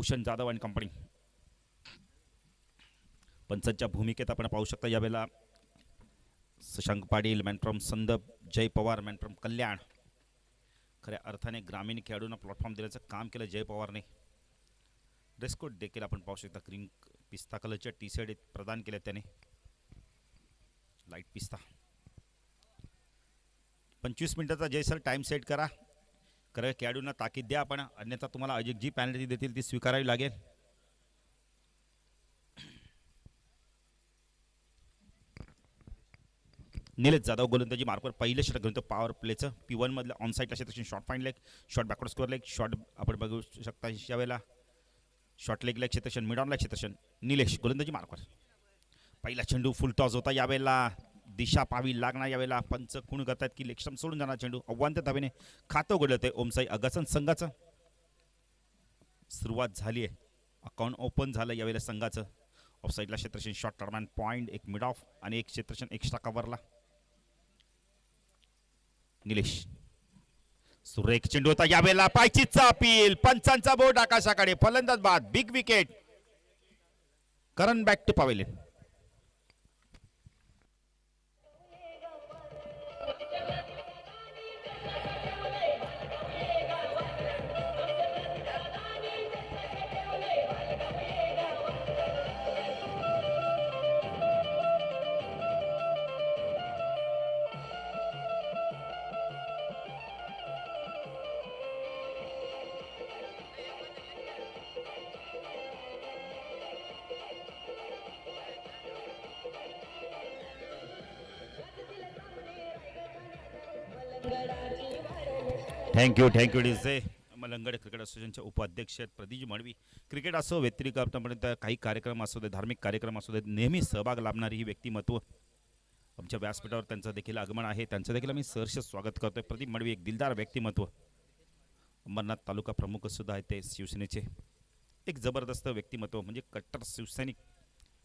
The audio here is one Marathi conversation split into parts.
भूषण जाधव आणि कंपनी. पंचांच्या भूमिकेत आपण पाहू शकता यावेळेला Shashank Patil man from Sandap, Jay Pawar man from Kalyan. खऱ्या अर्थाने ग्रामीण खेळाडूंना प्लॅटफॉर्म देण्याचं काम केलं जय पवारने. ड्रेसकोड देखील आपण पाहू शकता ग्रीन पिस्ता कलरच्या टी शर्ट प्रदान केल्या त्याने, लाईट पिस्ता. 25 मिनिटाचा जय सर टाइम सेट करा. खरं खेळाडूंना ताकीद द्या आपण, अन्यथा तुम्हाला अजिक जी पॅनल्टी देतील ती स्वीकारावी लागेल. निलेश जाधव गोलंदाजी मार्कवर पहिलं षटक घेऊन पॉवर प्लेचं P1 मधलं ऑन साईडला क्षेत्रक्षण short fine leg, short backward square leg, short आपण बघू शकता यावेळेला शॉर्ट लेगला क्षेत्रक्षण, मिड ऑनला क्षेत्रक्षण. निलेश गोलंदाजी मार्कवर पहिला चेंडू फुल टॉस होता यावेळेला, दिशा पाहावी लागणार. यावेळेला पंच खूण करतात की लेगस्टंप सोडून जाणार चेंडू. अव्वांत्य धावेने खातं उघडलं ते ओमसाई अगासन संघाचं. सुरुवात झाली आहे, अकाउंट ओपन झालं यावेळेला संघाचं. ऑफ साईडला क्षेत्रक्षण शॉर्ट टर्मॅन पॉईंट, एक मिड ऑफ आणि एक क्षेत्रक्षण एक्स्ट्रा कव्हरला. निलेश सुरेख चेंडू होता यावेळेला, पायचीचा अपील, पंचांचा बोट आकाशाकडे, फलंदाज बाद, big wicket. Karan back to pavilion. Thank you DJ. मलंगड क्रिकेट असोसिएशनचे उपाध्यक्ष आहेत प्रदीप मळवी. क्रिकेट असो, व्यतिरिक्त काही कार्यक्रम असू दे, धार्मिक कार्यक्रम असू दे, नेहमी सहभाग लाभणारी ही व्यक्तिमत्व आमच्या व्यासपीठावर त्यांचं देखील आगमन आहे. त्यांचं देखील आम्ही सहर्ष स्वागत करतोय. प्रदीप मळवी एक दिलदार व्यक्तिमत्व, अंबरनाथ तालुका प्रमुख सुद्धा आहे ते शिवसेनेचे. एक जबरदस्त व्यक्तिमत्व, म्हणजे कट्टर शिवसैनिक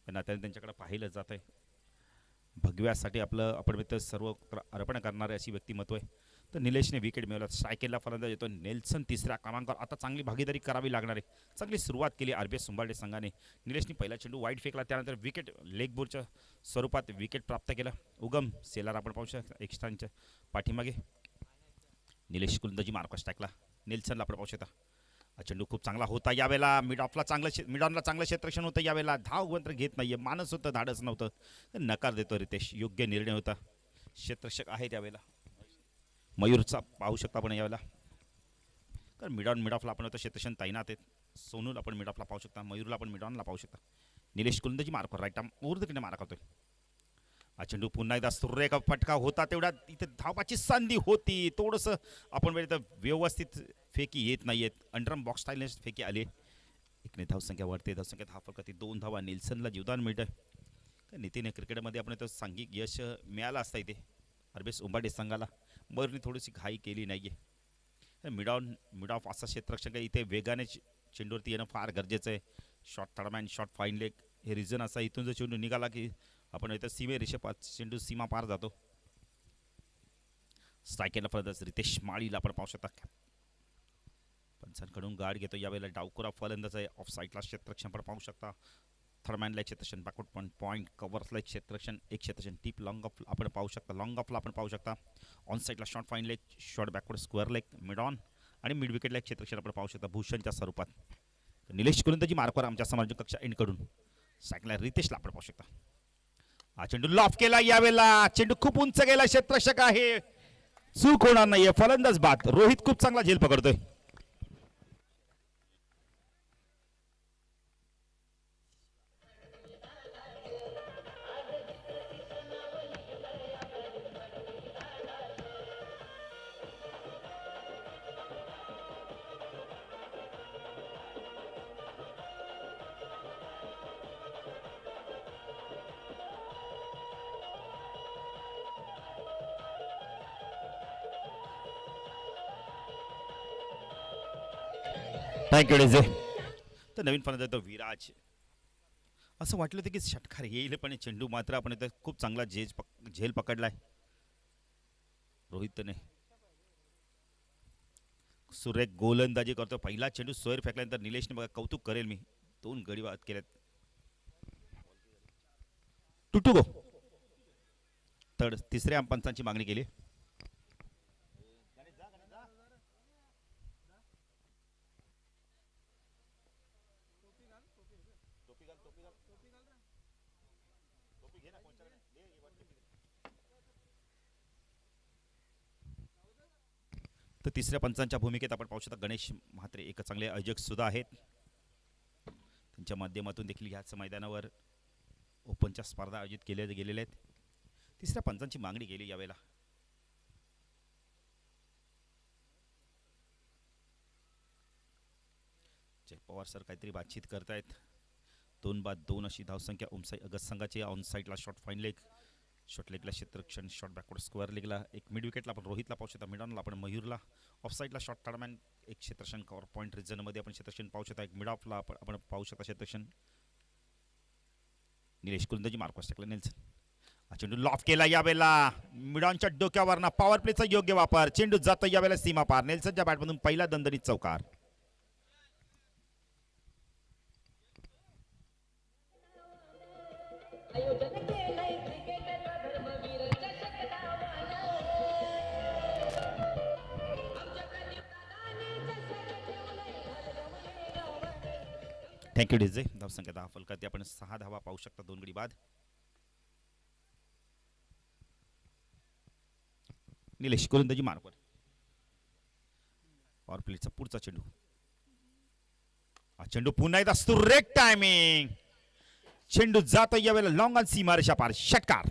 नात्याने त्यांच्याकडे पाहिलं जात आहे. भगव्यासाठी आपलं आपण सर्व अर्पण करणारे अशी व्यक्तिमत्व आहे. तर निलेशने विकेट मिळवला. स्ट्रायकेला फलंदाज येतो नेल्सन तिसऱ्या क्रमांकावर. आता चांगली भागीदारी करावी लागणार आहे. चांगली सुरुवात केली आरबीएस सुंबाडे संघाने. निलेशने पहिला चेंडू वाईट फेकला, त्यानंतर विकेट लेग बोरच्या स्वरूपात विकेट प्राप्त केलं. उगम सेलार आपण पाहू शकता एक्स्ट्रांच्या पाठीमागे. निलेश गोलंदाजी मार्कस टाकला, नेल्सनला आपण पाहू शकता. हा चेंडू खूप चांगला होता यावेळेला, मिड ऑनला चांगलं क्षेत्रक्षण होतं यावेळेला. धाव गुंतर घेत नाहीये, मानस होतं, धाडस नव्हतं, नकार देतो रितेश. योग्य निर्णय होता. क्षेत्ररक्षक आहे त्यावेळेला मयूरचा पाहू शकता आपण यावेळेला. तर मिड ऑफला आपण होतं क्षेत्रक्षण तैनात आहेत. सोनूला आपण मिड ऑफला पाहू शकता, मयूरला आपण मिड ऑनला पाहू शकता. निलेश गोलंदाजी मार्कवर राईट आर्म ऊर्ध्वकडे मारा करतोय. हा चेंडू पुन्हा एकदा सुरेख फटका होता, तेवढ्या इथे धावाची संधी होती. थोडंसं आपण वेळ व्यवस्थित फेकी येत नाही आहेत, अंडरम बॉक्स स्टाईलने फेकी आली. एकने धावसंख्या वाढते, धावसंख्या धाव फरकाती 2 धावा. नेल्सनला जीवदान मिळतं. नितीने क्रिकेटमध्ये आपण तर सांघिक यश मिळालं असतं इथे आरबीएस उंबाडे संघाला. मयूरने थोडीशी घाई केली नाही आहे. मिड ऑफ असा क्षेत्ररक्षक इथे वेगाने चेंडूवरती येणं फार गरजेचं आहे. Short third man, short fine leg हे रिझन असा. इथून जर चेंडू निघाला की आपण इथं सीमे रेषे चेंडू सीमा पार जातो. स्ट्रायकेला फलंदाज रितेश माळीला आपण पाहू शकता. पंचांकडून गार्ड घेतो यावेळेला डावकुरा फलंदाज आहे. ऑफ साईडला क्षेत्ररक्षण पण पाहू शकता. थर्डमॅनला क्षेत्ररक्षण, बॅकवर्ड पॉईंट, कव्हर्सला क्षेत्ररक्षण, एक क्षेत्ररक्षण डीप लॉंग ऑफ आपण पाहू शकता. लॉंग ऑफला आपण पाहू शकता. ऑन साईडला short fine leg, short backward square leg, mid on आणि मिड विकेटला क्षेत्ररक्षण आपण पाहू शकता भूषणच्या स्वरूपात. निलेश गोलंदाजी मार्कवर आमच्या समाज कक्षा एंडकडून. सायकलला रितेशला आपण पाहू शकता. हा चेंडू लॉफ केला यावेळेला, चेंडू खूप उंच गेला. क्षेत्ररक्षक आहे, चूक होणार नाहीये, फलंदाज बाद. रोहित खूप चांगला झेल पकडतोय. Thank you DJ. तर नवीन फलंदाज तो विराज. असं वाटलं होतं की षटकार येईल, पण चेंडू मात्र आपण इथं खूप चांगला झेल पकडलाय रोहितने. सुरेख गोलंदाजी करतो. पहिला चेंडू सोयर फेकल्यानंतर निलेशने बघा कौतुक करेल मी, 2 गडी बाद केल्यात. टुटू गो तर तिसऱ्या पंचांची मागणी केली. तर तिसऱ्या पंचांच्या भूमिकेत आपण पाहू शकता गणेश म्हात्रे एक चांगले आयोजक सुद्धा आहेत. त्यांच्या माध्यमातून देखील ह्याच मैदानावर ओपनच्या स्पर्धा आयोजित केल्या गेलेल्या आहेत. तिसऱ्या पंचांची मागणी केली यावेळेला. जय पवार सर काहीतरी बातचीत करतायत. 2-2 अशी धावसंख्या ओमसाई अगस्त संघाची. ऑन साईडला शॉर्ट फाईन लेग, शॉर्ट लेगला क्षेत्ररक्षण, शॉर्ट बॅकवर्ड स्क्वेअर लेगला एक मिड विकेटला आपण रोहितला पाहू शकता, मिड ऑनला आपण मयूरला, ऑफ साईडला शॉर्ट थर्डमॅन एक क्षेत्ररक्षण, कव्हर पॉईंट रिजनमध्ये आपण क्षेत्ररक्षण पाहू शकता, एक मिड ऑफला आपण पाहू शकता क्षेत्ररक्षण. निलेश कुलंदाजी मार्कॉस टाकला नेल्सन. हा चेंडू लॉफ केला यावेळेला मिड ऑनच्या डोक्यावरना पॉवर प्लेचा योग्य वापर. चेंडू जातो यावेळेला सीमा पार. नेल्सनच्या बॅटमधून पहिला दणदणीत चौकार. Thank you DJ. धावसंख्या 10 फलकात आपण 6 धावा पाहू शकता, 2 गडी बाद. निलेश गोलंदाजी मार्कवर. पॉवर प्लेचा पुढचा चेंडू. हा चेंडू पुन्हा एकदा सुरेख टायमिंग. चेंडू जातो यावेळेला लॉंग ऑन सीमारेषा पार. षटकार.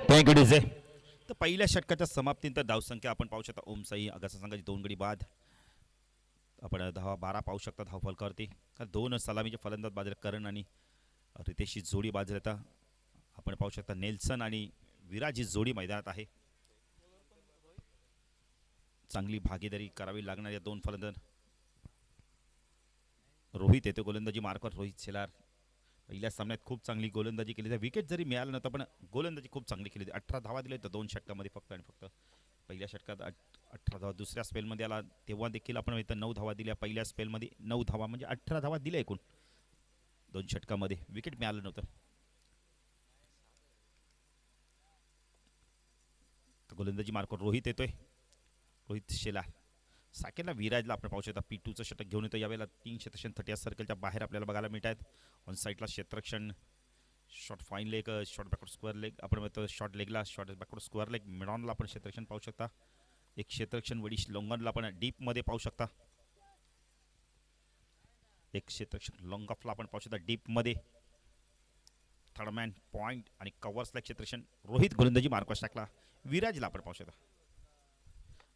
Thank you DJ. तर पहिल्या षटकाच्या समाप्तीनंतर धावसंख्या आपण पाहू शकता ओमसाई अगस्त संघाची 2 गडी बाद. आपण 10-12 पाहू शकता धाव फलकावरती. 2 सलामीचे फलंदाज बाजूला करण आणि रितेशची जोडी बाजूला. आपण पाहू शकता नेल्सन आणि विराजी जोडी मैदानात आहे. चांगली भागीदारी करावी लागणार या 2 फलंदाज. रोहित येतो गोलंदाजी मार्कवर. रोहित शेलार पहिल्या सामन्यात खूप चांगली गोलंदाजी केली. त्या विकेट जरी मिळालं नव्हतं पण गोलंदाजी खूप चांगली केली. 18 धावा दिल्या होत्या 2 षटकामध्ये फक्त आणि फक्त. पहिल्या षटकात 18 धावा. दुसऱ्या स्पेलमध्ये आला तेव्हा देखील आपण इथं 9 धावा दिल्या. पहिल्या स्पेलमध्ये 9 धावा म्हणजे 18 धावा दिल्या एकूण 2 षटकामध्ये. विकेट मिळालं नव्हतं. गोलंदाजी मार्कवर रोहित येतोय. रोहित शेलार. साकेला विराजला आपण पाहू शकता P2चं षटक घेऊन येतो. यावेळेला 3 क्षेत्ररक्षण 30 सर्कलच्या बाहेर आपल्याला बघायला मिळत आहेत. ऑन साईडला क्षेत्ररक्षण, short fine leg, short backward square leg आपण म्हणतो. शॉर्ट लेगला शॉर्ट बॅकवर्ड स्क्वेअर लेग, मिडॉनला आपण क्षेत्ररक्षण पाहू शकता. एक क्षेत्ररक्षण वडी लॉंगनला आपण डीपमध्ये पाहू शकता. एक क्षेत्ररक्षण लॉंग ऑफला आपण पाहू शकता डीपमध्ये. थर्डमॅन पॉईंट आणि कव्हर्सला क्षेत्ररक्षण. रोहित गोलंदाजी मार्कॉस टाकला. विराजला आपण पाहू शकता.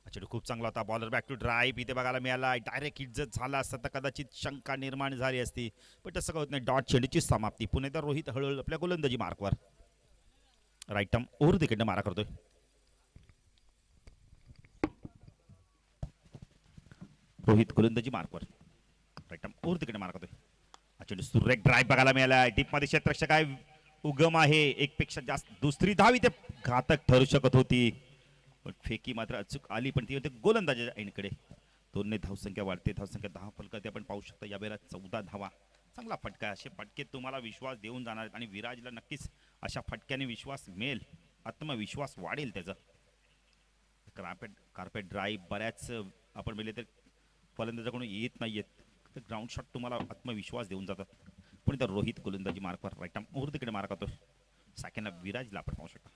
चेंडू खूप चांगला होता. बॉलर बॅक टू ड्राईव्ह इथे बघायला मिळाला. डायरेक्ट हिट जर झाला असता तर कदाचित शंका निर्माण झाली असती, पण तसं होत नाही. डॉट चेंडूची समाप्ती. पुन्हा एकदा रोहित हळूहळू आपल्या गोलंदाजी मार्कवर. राईट टर्म ओव्हर तिकडनं मारा करतोय. रोहित गोलंदाजी मार्कवर. राईट टर्म ओव्हर तिकडनं मारा करतोय. चेंडू सुरेख ड्राईव्ह बघायला मिळाला. डीपमध्ये क्षेत्ररक्षक काय उगम आहे. एकपेक्षा जास्त दुसरी धाव इथे घातक ठरू शकत होती, पण फेकी मात्र अचूक आली, पण ती होते गोलंदाजाच्या ऐनकडे. 2 धावसंख्या वाढते. धावसंख्या 10 फलकात आपण पाहू शकता. यावेळेला 14 धावा. चांगला फटका. असे फटके तुम्हाला विश्वास देऊन जाणार आहेत आणि विराजला नक्कीच अशा फटक्याने विश्वास मिळेल, आत्मविश्वास वाढेल त्याचा. कार्पेट ड्राईव्ह बऱ्याच आपण मिळले तर फलंदाजाकडून येत नाहीयेत, तर ग्राउंड शॉट तुम्हाला आत्मविश्वास देऊन जातात. पण इथं रोहित गोलंदाजी मार्कवर राईट आर्म ओव्हर तिकडे मारा करतो. साकेला विराजला आपण पाहू शकता.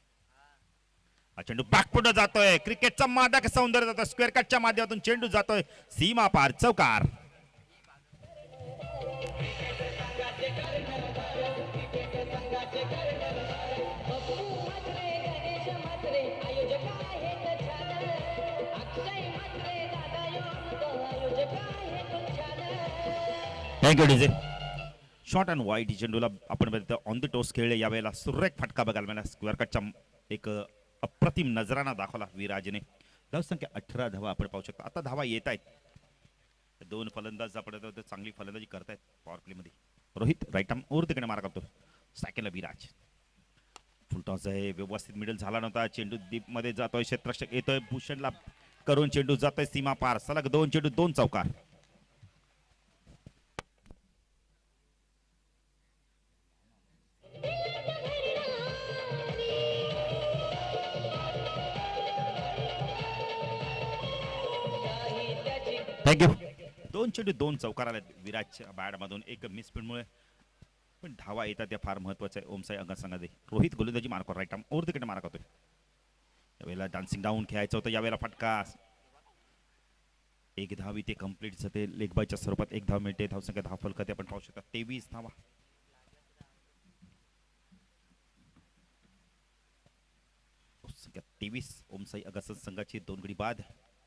हा चेंडू बॅकफुट जातोय. क्रिकेटचा मादक सौंदर्य जातोय. स्क्वेअर कटच्या माध्यमातून चेंडू जातोय सीमा पार. चौकार. Thank you DJ. शॉर्ट अँड वाईट चेंडूला आपण ऑन द टोस खेळले. यावेळेला सुरेख फटका बघायला मिळाला. स्क्वेअर कटचा एक अप्रतिम नजराना दाखवला विराजने. धावसंख्या 18 धावा आपण पाहू शकतो. आता धावा येत आहेत. दोन फलंदाज आपण चांगली फलंदाजी करतायत पॉवर प्ले मध्ये. रोहित राईट आर्म ओर तिकडे मारा करतो. सेकंडला विराज. फुलटॉस आहे. व्यवस्थित मिडल झाला नव्हता. चेंडू डीप मध्ये जातोय. क्षेत्ररक्षक येतोय. भूषणला करून चेंडू जातोय सीमा पार. सलग 2 चेंडू 2 चौकार. थँक्यू. 2 चेंडू 2 चौकार आले विराजच्या बॅटमधून. एक मिसफिल्डमुळे पण धावा येतात त्या फार महत्वाचं आहे. ओमसाई अंगासंगादे. रोहित गोलंदाजी मार्क राईट आर्म ओर तिकडे मारा करतोय. यावेळेला डान्सिंग डाऊन खेळायचं होतं. यावेळेला फटका. एक धाव इथे कंप्लीट जाते. लेग बायच्या स्वरूपात एक धाव मिळते. धावसंख्या 10 फलकात आपण पाहू शकता. 23 धावा. संख्या 23. ओमसाई अगासन संघाची 2 गडी बाद.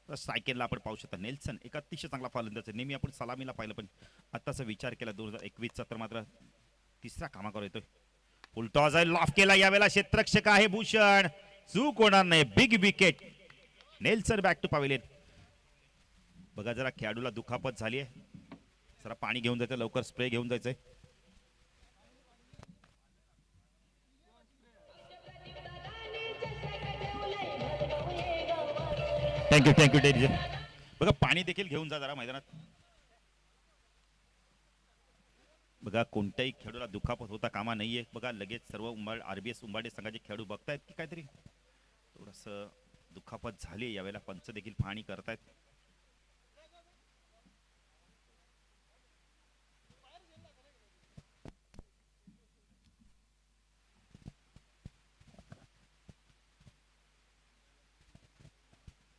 सायकेलला आपण पाहू शकता. नेल्सन एक अतिशय चांगला फलंदाज. नेहमी आपण सलामीला पाहिलं पण आताचा विचार केला 2021चा तर मात्र तिसरा कामावर येतोय. फुलटॉस आहे. लॉफ केला. यावेळेला क्षेत्ररक्षक आहे भूषण. चूक होणार नाही. Big wicket. Nelson back to pavilion. बघा जरा खेळाडूला दुखापत झाली आहे. जरा पाणी घेऊन जायचं. लवकर स्प्रे घेऊन जायचंय. थँक्यू थँक्यू डेरिजे. बघा पाणी देखील घेऊन जा जरा मैदानात. बघा कोणत्याही खेळाडूला दुखापत होता कामा नाहीये. बघा लगेच सर्व आरबीएस उंबाडे संघाचे खेळाडू बघतायत की काहीतरी थोडस दुखापत झाली. यावेळेला पंच देखील पाहणी करतायत.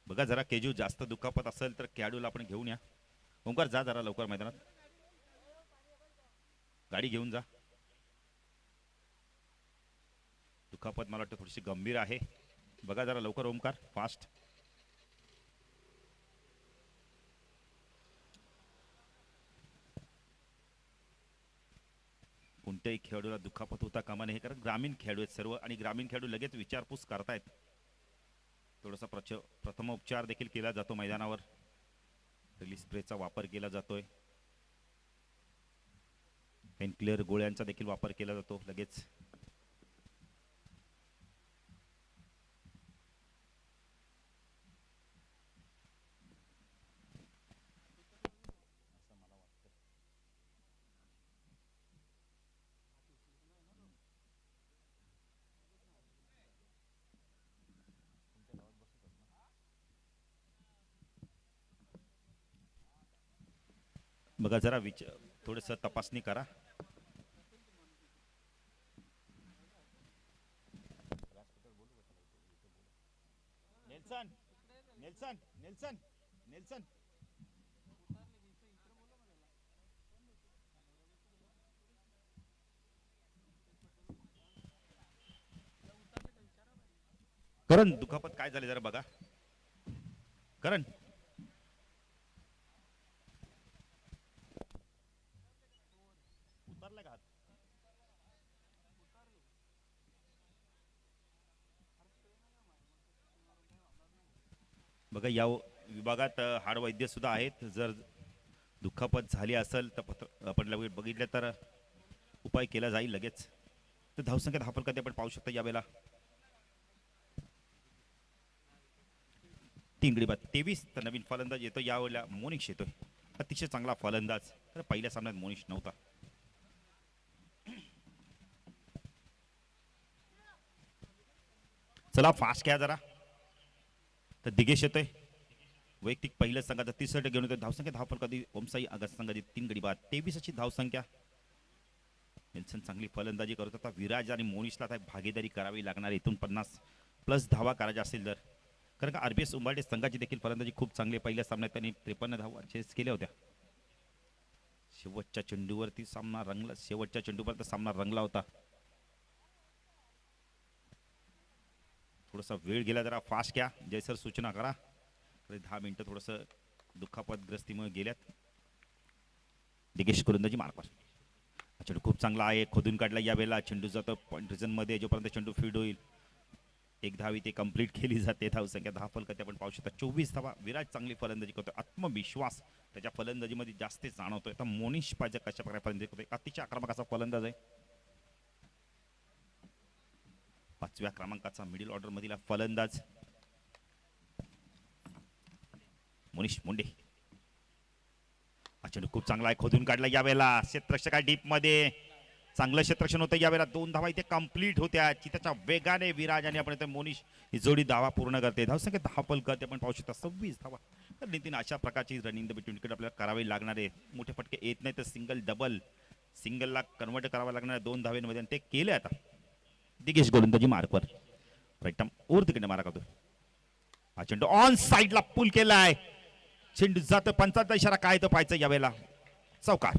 बघा जरा केजू जास्त दुखापत असेल तर खेळाडूला आपण घेऊन या. ओंकार जा जरा लवकर मैदानात. गाडी घेऊन जा. दुखापत मला वाटतं थोडीशी गंभीर आहे. बघा जरा लवकर ओंकार फास्ट. कोणत्याही खेळाडूला दुखापत होता कामा नये. कारण ग्रामीण खेळाडू आहेत सर्व आणि ग्रामीण खेळाडू लगेच विचारपूस करतायत. थोडासा प्रथमोपचार देखील केला जातो मैदानावर. रिलीज स्प्रेचा वापर केला जातोय. पेन क्लिअर गोळ्यांचा देखील वापर केला जातो लगेच. बघा जरा थोडस तपासणी करा. Nelson Nelson Nelson Nelson. करण दुखापत काय झाली जरा बघा. करण उतरला का हात. बघा या विभागात हाड वैद्य सुद्धा आहेत. जर दुखापत झाली असेल तर आपण लगेच बघितलं तर उपाय केला जाईल लगेच. तर धावसंख्या 10 फलकात आपण पाहू शकता. यावेळेला 3 गडी बाद. 23. तर नवीन फलंदाज येतो यावेळेला मोनिश येतोय. अतिशय चांगला फलंदाज. तर पहिल्या सामन्यात मोनिश नव्हता. चला फास्ट घ्या जरा. तर दिगेश येतोय. वैयक्तिक पहिल्या संघाचा 30 घेऊन येतोय. धावसंख्या 10 फलकात ओमसाई आगास संघाची 3 गडी बाद. 23 अशी धावसंख्या. नेल्सन चांगली फलंदाजी करत होता. विराज आणि मोनिशला भागीदारी करावी लागणार इथून 50+ धावा करायच्या असतील तर. कारण का आरबीएस उंबाडे संघाची देखील फलंदाजी खूप चांगली. पहिल्या सामन्यात त्यांनी 53 धावा चेस केल्या होत्या. शेवटच्या चेंडूवरती सामना रंगला. शेवटच्या चेंडूवर सामना रंगला होता. थोडासा वेळ गेला. जरा फास्ट घ्या. जयसर सूचना करा. 10 मिनिटं थोडंसं दुखापतग्रस्तीमुळे गेल्यात. दिगेश गोलंदाजी मार्कवर. चेंडू खूप चांगला आहे, खोदून काढला यावेळेला. चेंडू जातो पॉईंट रिजन मध्ये, जोपर्यंत चेंडू फीड होईल एक धावी ते कंप्लीट केली जाते. धावसंख्या 10 फलकात आपण पाहू शकता. 24 धावा. विराट चांगली फलंदाजी करतोय, आत्मविश्वास त्याच्या फलंदाजीमध्ये जास्त जाणवतोय. आता मोनिश पाहिजे कशा प्रकारे फलंदाजी करतोय, अतिशय आक्रमक असा फलंदाज आहे. 5व्या क्रमांकाचा मिडल ऑर्डर मधील फलंदाज मोनिश मुंडे. चेंडू खूप चांगला आहे, खोदून काढला यावेळेला. क्षेत्ररक्षक डीप मध्ये चांगलं क्षेत्ररक्षण होतं यावेळेला. 2 धावा इथे कंप्लीट होत्या. चिताच्या वेगाने विराज आणि आपण इथे मोनिश ही जोडी धावा पूर्ण करते. धावसंख्या 10 फलकात आपण पाहू शकता. 26 धावा. तर नितीन अशा प्रकारची रनिंग द बिटवीन विकेट आपल्याला करावी लागणार आहे. मोठे फटके येत नाही तर सिंगल डबल सिंगलला कन्वर्ट करावं लागणार 2 धावेमध्ये, आणि ते केले. आता दिगेश गोलंदाजी मार्कवर. राईट आर्म ओर तिकडे मारा करतो. हा चेंडू ऑन साइडला पुल केलाय. चेंडू जातो, पंचाचा इशारा काय तर पाहायचं यावेळेला. चौकार.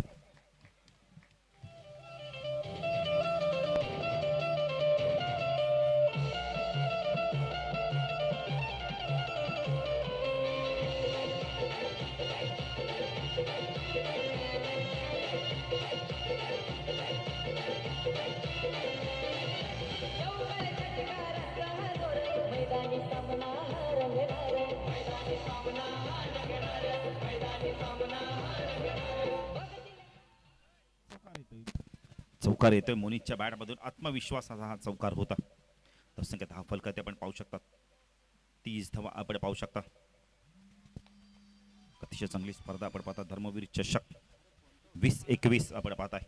चौकार येतोय मोनिशच्या बॅटमधून. आत्मविश्वासाचा हा चौकार होता. धावसंख्या 10 फलकात आपण पाहू शकता. 30 धावा आपण पाहू शकता. अतिशय चांगली स्पर्धा आपण पाहता. धर्मवीर चषक 2021 आपण पाहताय.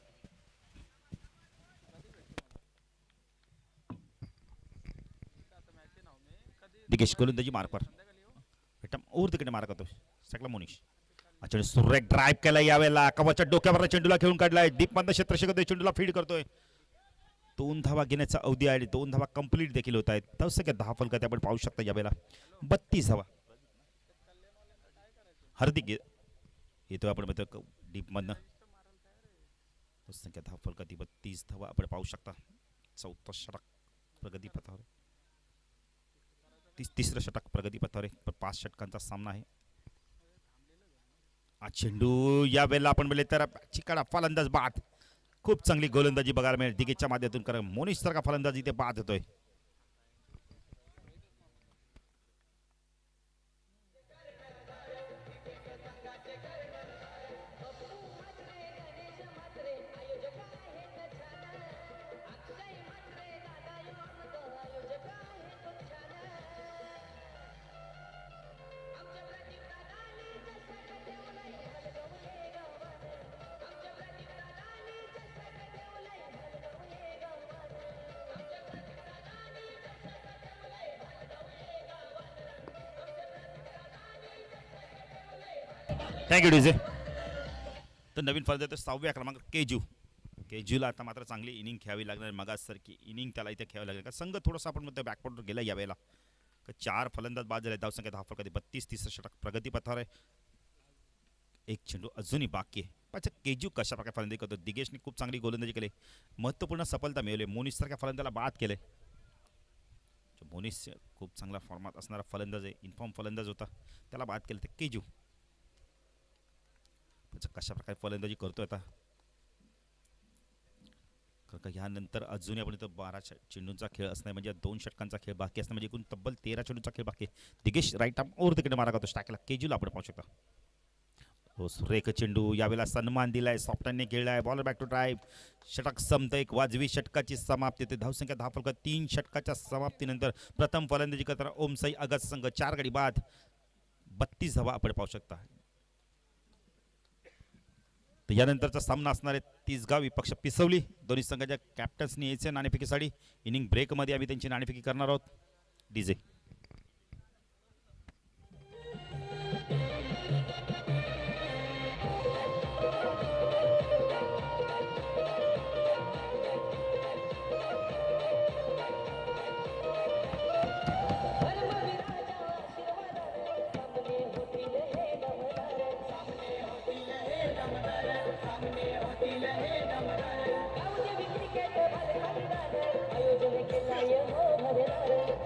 दिगेश गोलंदाजी मार्कवर. ओर तिकडे मारा करतो सगळा मोनिश. चेंडू सुरेख ड्राईव्ह केला यावेळेला. कवच्या डोक्यावर चेंडूला खेळून काढलाय. डीप मध्ये क्षेत्ररक्षक चेंडूला फीड करतोय. 2 धावा घेण्याचा अवधी आहे. 2 धावा कंप्लीट देखील होत आहेत. धावसंख्या 10 फलकात आपण पाहू शकता यावेळेला. 32 धावा. हार्दिक येतोय आपण म्हणतो डीप मधनं. धावसंख्या 10 फलकात 32 धावा आपण पाहू शकता. 4था षटक प्रगतीपथावर. 33रं षटक प्रगतीपथावर. 5 षटकांचा सामना आहे. चेंडू या वेळेला आपण बोलले तर चिकाडा फलंदाज बाद. खूप चांगली गोलंदाजी बघायला मिळेल दिगेशच्या माध्यमातून, कारण मोनिश सारखा फलंदाज इथे बाद होतोय. Thank you DJ. तर नवीन फलंदाज 6व्या क्रमांक केजूला आता मात्र चांगली इनिंग खेळावी लागणार. मगासारखी इनिंग त्याला इथे खेळावी लागेल. संघ थोडासा आपण म्हणतो बॅकवर्डवर गेला यावेळेला. 4 फलंदाज बाद झाले. धावसंख्या 10 फलकात 32. 30रं षटक प्रगतीपथावर आहे. एक चेंडू अजूनही बाकी आहे. अच्छा केजू कशा प्रकारे फलंदाजी करतो. दिगेशने खूप चांगली गोलंदाजी केली. महत्त्वपूर्ण सफलता मिळवली. मोनिश सारख्या फलंदाला बाद केले. मोनिश खूप चांगला फॉर्मात असणारा फलंदाज आहे. इन्फॉर्म फलंदाज होता, त्याला बाद केलं. ते केजू कशा प्रकारे फलंदाजी करतोय आता. ह्यानंतर अजूनही आपण इथं 12 चेंडूंचा खेळ असणार, म्हणजे 2 षटकांचा खेळ बाकी असणार, म्हणजे एकूण तब्बल 13 चेंडूंचा खेळ बाकी. दिगेश राईट आर्म ओर तिकडे मारा करतो स्टॅकला. केजूला आपण पाहू शकता. हो सुरेख चेंडू यावेळेला सन्मान दिलाय. सॉफ्टने खेळलाय. Bowler back to drive. षटक संपतं. एक वाजवी षटकाची समाप्ती होते. धावसंख्या 10 फलकात. 3 षटकाच्या समाप्तीनंतर प्रथम फलंदाजी करताना ओमसाई अगत संघ 4 गडी बाद. 32 धावा आपण पाहू शकता. यानंतरचा सामना असणार आहे तिसगाव विपक्ष पिसवली. दोन्ही संघाच्या कॅप्टन्सनी यायचे नाणेफेकीसाठी. इनिंग ब्रेकमध्ये आम्ही त्यांची नाणेफेकी करणार आहोत. डीजे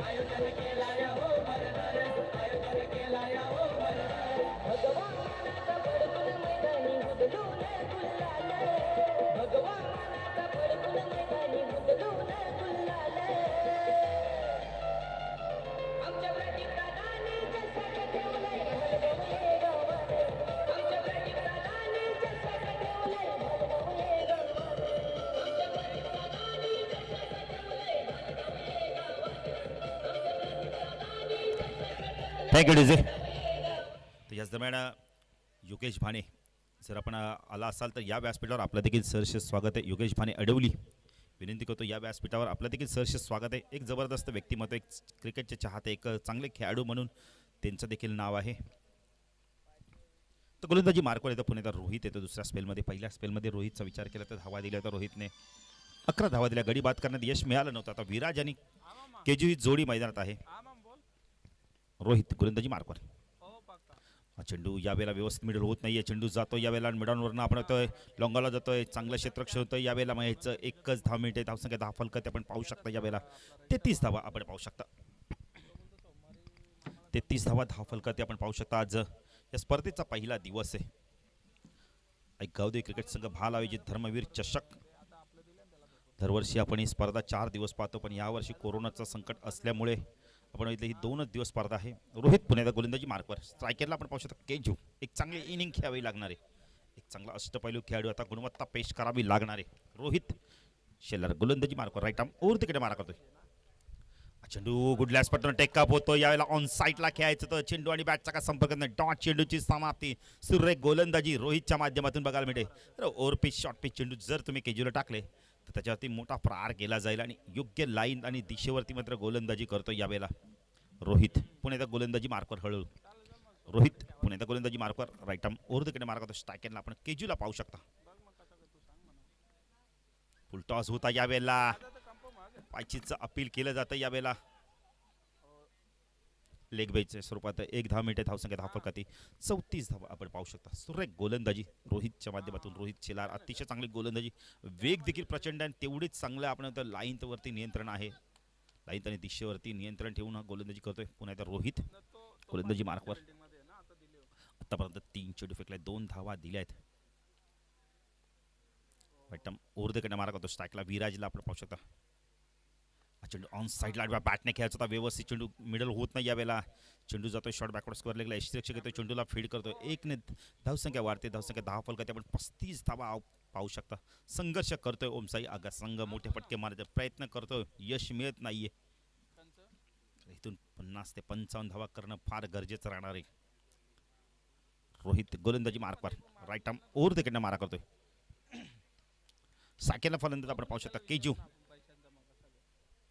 आयोजन केला थँक्यू डीजे. तर याच दरम्यान योगेश भाणे जर आपण आला असाल तर या व्यासपीठावर आपलं देखील सहर्ष स्वागत आहे. योगेश भाणे अडवली विनंती करतो या व्यासपीठावर आपलं देखील सहर्ष स्वागत आहे. एक जबरदस्त व्यक्तिमत्व, एक क्रिकेटचे चाहते, एक चांगले खेळाडू म्हणून त्यांचं देखील नाव आहे. तर गोलंदाजी मार्कवर येतं पुण्याचा रोहित येतो दुसऱ्या स्पेलमध्ये. पहिल्या स्पेलमध्ये रोहितचा विचार केला तर धावा दिल्या तर रोहितने 11 धावा दिल्या. गडी बाद करण्यात यश मिळालं नव्हतं. आता विराज आणि केजू ही जोडी मैदानात आहे. रोहित गोलंदाजी मार्कवर. चेंडू यावेळेला व्यवस्थित मिडल होत नाहीये. चेंडू जातो यावेळेला मिडॉनवरनं आपण येतोय लॉंगाला जातोय. चांगलं क्षेत्ररक्षण होतं यावेळेला. मग ह्याचं एकच 10 मिनिटे धावसंख्या 10 फलकत आपण पाहू शकता. यावेळेला 33 धावा आपण पाहू शकता. 33 धावा 10 फलकत आपण पाहू शकता. आज या स्पर्धेचा पहिला दिवस आहे. गावदेवी क्रिकेट संघ भाल आयोजित धर्मवीर चषक. दरवर्षी आपण ही स्पर्धा 4 दिवस पाहतो, पण यावर्षी कोरोनाचं संकट असल्यामुळे आपण इथले ही 2च दिवस स्पर्धा आहे. रोहित पुण्याचा गोलंदाजी मार्कवर. स्ट्रायकरला आपण पाहू शकतो केजू. एक चांगली इनिंग खेळावी लागणार आहे. एक चांगला अष्टपैलू खेळाडू आता गुणवत्ता पेश करावी लागणार आहे. रोहित शेलर गोलंदाजी मार्कवर. राईट आर्म ओर तिकडे मारा करतोय. चेंडू गुडलॅस पटन टेकअप होतो. यावेळेला ऑन साईडला खेळायचं तर चेंडू आणि बॅटचा काय संपर्क नाही. डॉट चेंडूची समाप्ती. सुरेख गोलंदाजी रोहितच्या माध्यमातून बघायला मिळते. तर ओव्हर पिच शॉर्ट पिच चेंडू जर तुम्ही केजूला टाकले तर त्याच्यावरती मोठा प्रहार केला जाईल आणि योग्य लाईन आणि दिशेवरती मात्र गोलंदाजी करतो यावेळेला रोहित पुण्याचा गोलंदाजी मार्कवर. हळू रोहित पुण्याचा गोलंदाजी मार्कवर. राईट आर्म ओव्हर तिकडे मारा करतो. स्ट्रायकरला आपण केजूला पाहू शकता. फुल टॉस होता यावेळेला. पायचीचं अपील केलं जातं यावेळेला. लेग बाईच्या स्वरूपात 1 10 मिनिटे धावसंख्या 10 फलकाती 34 धावा आपण पाहू शकता. सुरेख गोलंदाजी रोहितच्या माध्यमातून. रोहित शेलार अतिशय चांगली गोलंदाजी. वेग देखील प्रचंड आणि तेवढीच चांगलं आपण लाईनवरती नियंत्रण आहे. लाईन आणि दिशेवरती नियंत्रण ठेवून गोलंदाजी करतोय पुण्याचा रोहित गोलंदाजी मार्कवर. आतापर्यंत 3 चेंडू फेकले, 2 धावा दिल्या आहेत. ओरदेकडे मारा करतो. स्ट्राईकला विराजला आपण पाहू शकता. चेंडू ऑन साईडला बॅटने खेळायचा होता व्यवस्थित. चेंडू मिडल होत नाही यावेळेला. चेंडू जातोय शॉर्ट बॅकवर्ड स्क्वेअर लेगला. यष्टिरक्षक येतोय चेंडूला फीड करतोय. 1 ने धावसंख्या वाढते. धावसंख्या 10 फलकात आपण 35 धावा पाहू शकता. संघर्ष करतोय ओमसाई आगा संघ. मोठे फटके मारायचा प्रयत्न करतोय, यश मिळत नाहीये. इथून 50 ते 55 धावा करणं फार गरजेचं राहणार आहे. रोहित गोलंदाजी मार्कवर. राईट आर्म ओव्हर तिकडनं मारा करतोय. साकेला फलंदाज आपण पाहू शकता केजू.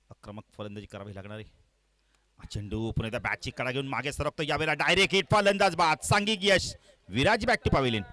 आक्रमक फलंदाजी करावी लागणार आहे. चेंडू पुन्हा बॅटची कडा घेऊन मागे सरकतो यावेळेला. डायरेक्ट हिट फलंदाज बाद. सांघिक यश. Viraj back to pavilion.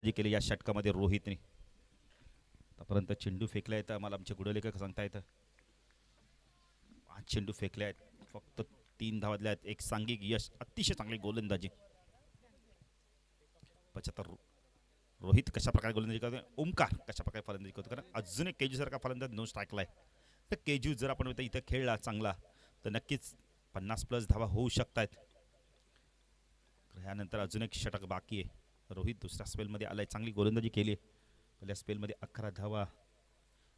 केले या षटकामध्ये रोहितने. आतापर्यंत चेंडू फेकले आहेत. आम्हाला आमचे गुडलेखक सांगता येतं 5 चेंडू फेकले आहेत, फक्त 3 धावा दिल्या आहेत. एक सांघिक यश. अतिशय चांगली गोलंदाजी. 75 रोहित कशा प्रकारे गोलंदाजी करतो. ओमकार कशा प्रकारे फलंदाजी करतो. कारण अजून एक केजू सारखा फलंदाज 9 स्ट्राईकला आहे. तर केजू जर आपण इथं खेळला चांगला तर नक्कीच 50+ धावा होऊ शकतात. ह्यानंतर अजून एक षटक बाकी आहे. रोहित दुसऱ्या स्पेलमध्ये आलाय. चांगली गोलंदाजी केली. पहिल्या स्पेलमध्ये 11 धावा.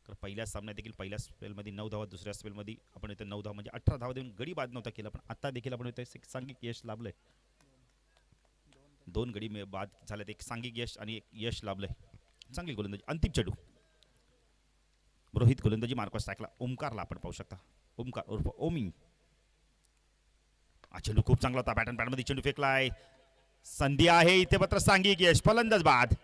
तर पहिल्या सामन्यात देखील पहिल्या स्पेलमध्ये 9 धावा. दुसऱ्या स्पेलमध्ये आपण इथे 9 धावा म्हणजे 18 धावा देऊन गडी बाद नव्हता केला. पण आता देखील आपण इथे एक सांघिक यश लाभलंय. 2 गडी बाद झालेत. एक सांघिक यश आणि एक यश लाभलंय. चांगली गोलंदाजी. अंतिम चेंडू रोहित गोलंदाजी मार्कवर. स्ट्राईकला ओमकारला आपण पाहू शकता. ओमकार उर्फ ओमी. चेंडू खूप चांगला होता. बॅटन पॅडमध्ये चेंडू फेकलाय. संधी आहे इथे मात्र सांघिक यश. फलंदाज बाद.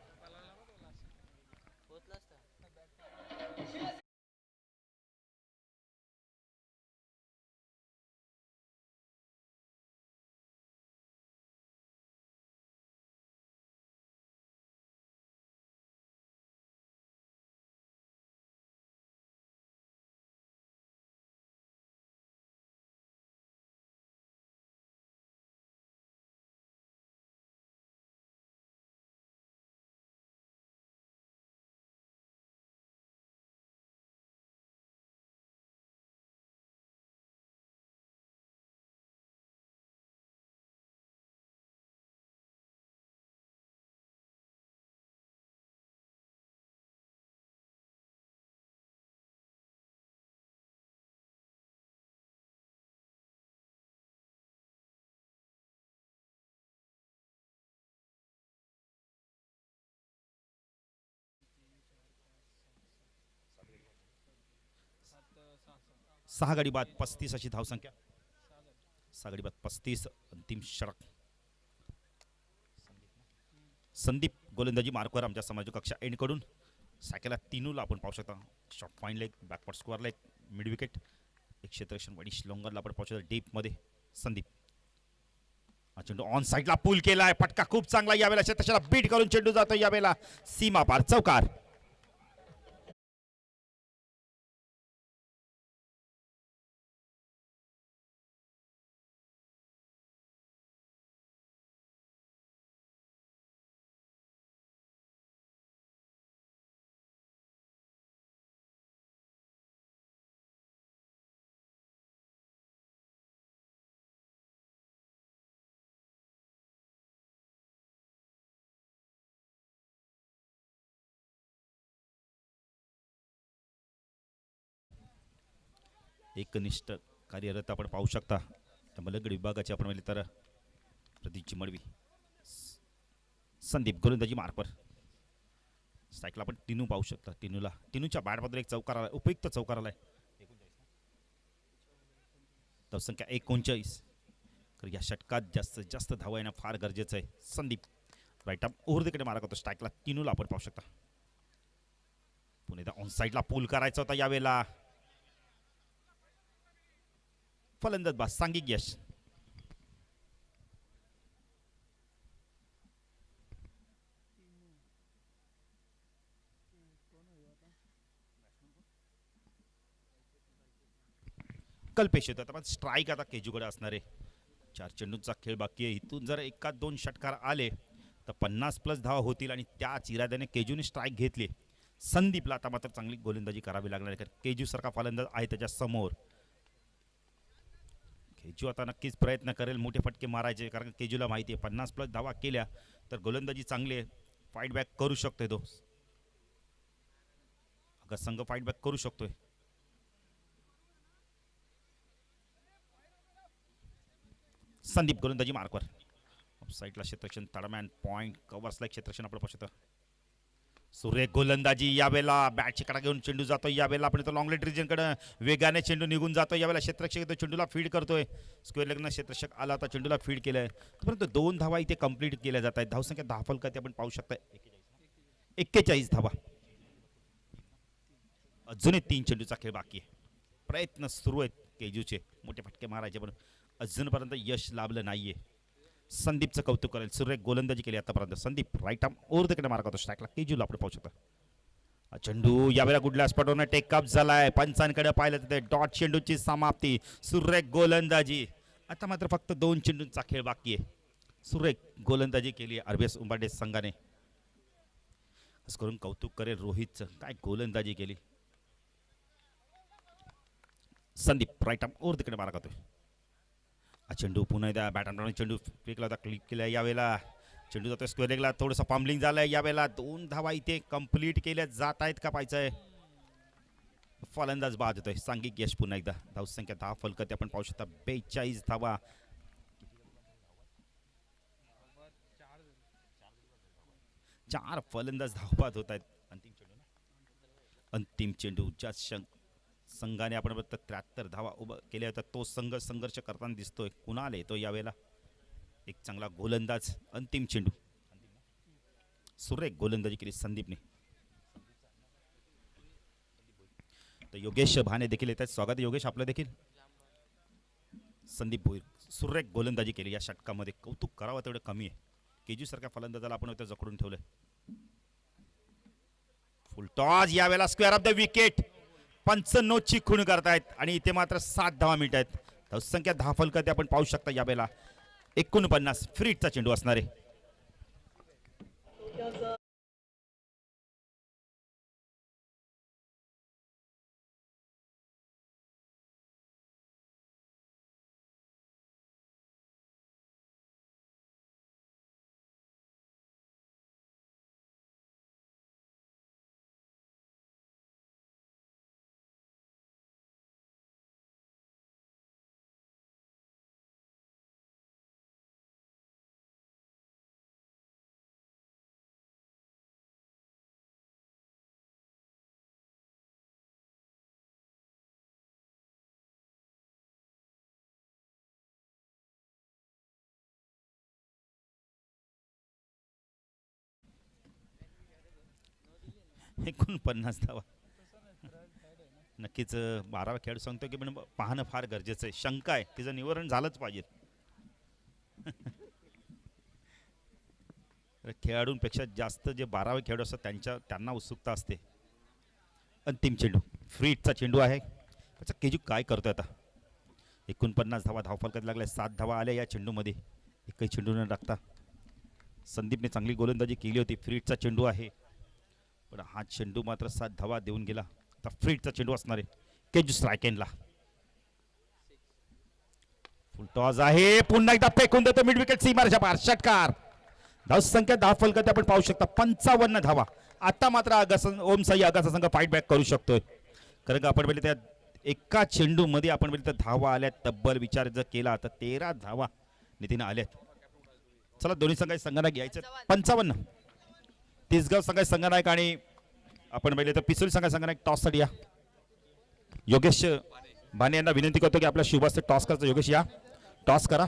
6 गडी बाद 35 अशी धावसंख्या. 6 गडी बाद 35. अंतिम षटक. संदीप गोलंदाजी मार्कवर आमच्या समाज कक्षा एंडकडून. सायकलला 3 आपण पाहू शकता. Short fine leg, backward square leg, mid wicket. एक क्षेत्ररक्षण वडिश लोंगरला आपण पाहू शकता डीपमध्ये. संदीप हा चेंडू ऑन साईडला पूल केलाय. फटका खूप चांगला यावेळेला क्षेत्रक्षणाला बीट करून चेंडू जातो यावेळेला सीमा पार चौकार. एकनिष्ठ कार्यरत आपण पाहू शकता. मलगड विभागाचे आपण पाहिले तर प्रदीपची मडवी. संदीप गोलंदाजी मार्कवर. सायकल आपण टिनू पाहू शकता. टिनूच्या बॅटमधून एक चौकार आलाय, उपयुक्त चौकार आलाय. धावसंख्या 39. या षटकात जास्तीत जास्त धावा येणं फार गरजेचं आहे. संदीप राईट आर्म ओव्हर मारा करतो. स्ट्राईकला टिनूला आपण पाहू शकता. पुन्हा ऑन साईडला पूल करायचा होता यावेळेला. फलंदाज बा सांघिक यश. कल्पेश येतो आता. स्ट्राईक आता केजूकडे असणार आहे. 4 चेंडूंचा खेळ बाकी आहे. इथून जर एका 2 षटकार आले तर 50+ धावा होतील आणि त्याच इराद्याने केजूने स्ट्राईक घेतली. संदीपला आता मात्र चांगली गोलंदाजी करावी लागणार आहे कारण केजू सारखा फलंदाज आहे त्याच्या समोर. केजू आता नक्कीच प्रयत्न करेल मोठे फटके मारायचे कारण केजूला माहिती आहे 50+ धावा केल्या तर गोलंदाजी चांगली आहे. फाईट बॅक करू शकतोय तो. अगं संघ फाईट बॅक करू शकतोय. संदीप गोलंदाजी मार्कवर. साईडला क्षेत्रक्षण तडमॅन पॉइंट कव्हर्सला क्षेत्रक्षण आपण पाहू शकतो. सुरेख गोलंदाजी यावेळेला बॅटची कडा घेऊन चेंडू जातो. यावेळेला आपण तो लॉंग लेट रिजनकडे वेगाने चेंडू निघून जातो. यावेळेला क्षेत्रक्षक येतो चेंडूला फीड करतोय. स्क्वेअर लेगनं क्षेत्रक्षक आला होता चेंडूला फीड केलंय. परंतु 2 धावा इथे कंप्लीट केल्या जात आहेत. धावसंख्या 10 फलकात आपण पाहू शकता 41 धावा. अजूनही 3 चेंडूचा खेळ बाकी आहे. प्रयत्न सुरू आहेत केजूचे मोठे फटके मारायचे पण अजूनपर्यंत यश लाभलं नाहीये. संदीपचं कौतुक करेल. सुरेख गोलंदाजी केली आतापर्यंत. Sandeep right arm over the कडे मार्क होतो. स्ट्राईकला केजूला आपण पाहू शकता. चेंडू यावेळेला गुडल्या स्पॉटवर टेकअप झालाय. पंचांकडे पाहिलं तर डॉट चेंडूची समाप्ती. सुरेख गोलंदाजी. आता मात्र फक्त 2 चेंडूंचा खेळ बाकी आहे. सुरेख गोलंदाजी केली आरबीएस उंबाडे संघाने. खास करून कौतुक करेल रोहितचं. काय गोलंदाजी केली. Sandeep right arm over the कडे मार्क होतोय. चेंडू पुन्हा एकदा बॅटमॅन चेंडू फेकला होता. क्लिक केला यावेळेला. चेंडू जातोय स्क्वेअर लेगला. थोडंसं पॉम्बलिंग झालंय. यावेळेला 2 धावा इथे कंप्लीट केल्या जात आहेत का पाहायचंय. फलंदाज बाद होतोय. सांघिक यश पुन्हा एकदा. धावसंख्या 10 फलकात आपण पाहू शकता 42 धावा. 4 फलंदाज धावबाद होत आहेत. अंतिम चेंडू ज्या संघाने आपण 73 धावा उभं केल्या होत्या तो संघ संघर्ष करताना दिसतोय. कुणाल येतो यावेळेला. एक चांगला गोलंदाज. अंतिम चेंडू. सुरेख गोलंदाजी केली संदीपने. तर योगेश भाने देखील येत आहेत. स्वागत योगेश आपलं देखील. संदीप भोईर सुरेख गोलंदाजी केली या षटकामध्ये. कौतुक करावं तेवढं कमी आहे. केजू सारख्या फलंदाजाला आपण जखडून ठेवलंय. फुल टॉस यावेळेला स्क्वेअर ऑफ द विकेट. 95ची खूण करतायत आणि इथे मात्र 7 धावा मिळत आहेत. धावसंख्या 10 फलकात आपण पाहू शकता यावेळेला 49 फ्रीटचा चेंडू असणार आहे. 49 धावा. नक्कीच 12वा खेळाडू सांगतो की पण पाहणं फार गरजेचं आहे. शंका आहे तिचं निवारण झालंच पाहिजे. तर खेळाडूंपेक्षा जास्त जे 12वे खेळाडू असतात त्यांना उत्सुकता असते. अंतिम चेंडू फ्रीटचा चेंडू आहे. त्याचा केजू काय करतोय आता. 49 धावा धावफलकात लागल्या. 7 धावा आल्या या चेंडूमध्ये. एकही चेंडू न टाकता संदीपने चांगली गोलंदाजी केली होती. फ्रीटचा चेंडू आहे पण हा चेंडू मात्र 7 धावा देऊन गेला. आता फ्रीटचा चेंडू असणार आहे. केजू स्ट्रायकेनला फुल टॉस आहे. पुन्हा एकदा फेकून देतो मिड विकेट सीमारेषा पार. षटकार. धावसंख्या धावफलकात आपण पाहू शकता 55 धावा. आता मात्र ओमसाई आगाचा संघ फाईट बॅक करू शकतोय. कारण का आपण पहिले त्या एका चेंडू मध्ये आपण पहिले धावा आल्या तब्बल विचार जर केला तर 13 धावा नितीन आल्यात. चला दोन्ही संघाचे संघनायक घ्यायचे. 55 तिसगाव संघाचे संघनायक आणि आपण पहिले तर पिसोली संघाचे संघनायक टॉस साठी या. योगेश भाने यांना विनंती करतो की आपल्या शुभास्ते टॉस करायचं. योगेश या टॉस करा.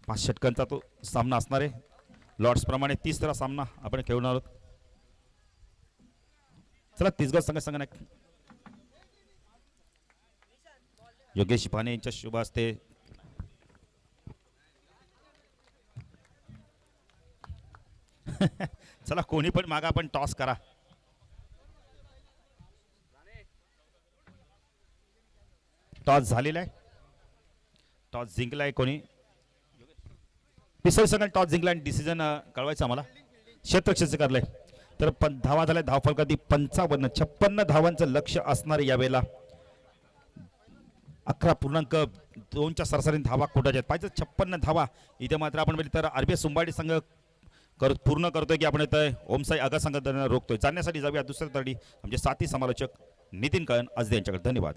5 षटकांचा तो सामना असणार आहे. लॉर्ड्स प्रमाणे 30 सामना आपण खेळणार आहोत. चला तिसगाव संघ संघनायक योगेश भाने यांच्या शुभ हस्ते चला कोणी पण मागा आपण टॉस करा. टॉस झालेला आहे. टॉस जिंकलाय कोणी. पिसोली संघाने टॉस जिंकला आणि डिसिजन कळवायचं आम्हाला. क्षेत्ररक्षक करलंय. तर धावा झाल्या धावफलकात 56 धावांचं लक्ष असणार यावेळेला. 11.2च्या सरासरी धावा कोटाच्या पाहिजे. 56 धावा इथे मात्र आपण तर आरबीएस सुंबाडी संघ पूर्ण करतोय की आपण इथं ओमसाई आगा संघ रोखतोय. जाण्यासाठी जाऊया दुसऱ्या तडी आमचे साथी समालोचक नितीन कळण आज यांच्याकडे. धन्यवाद.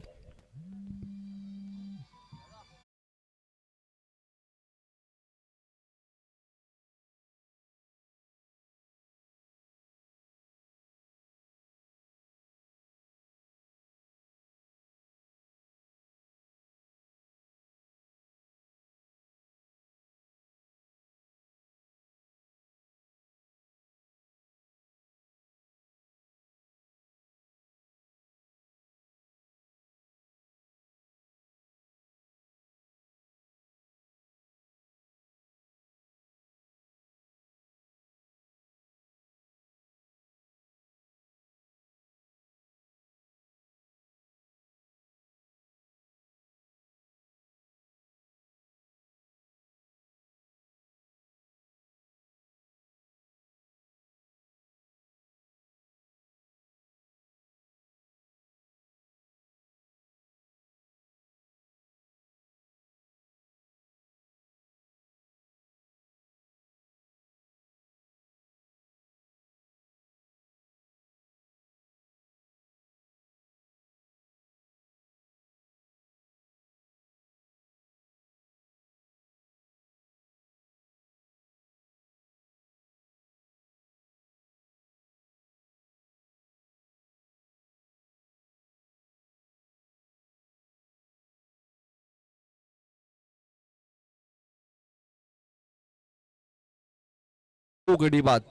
गडी बाद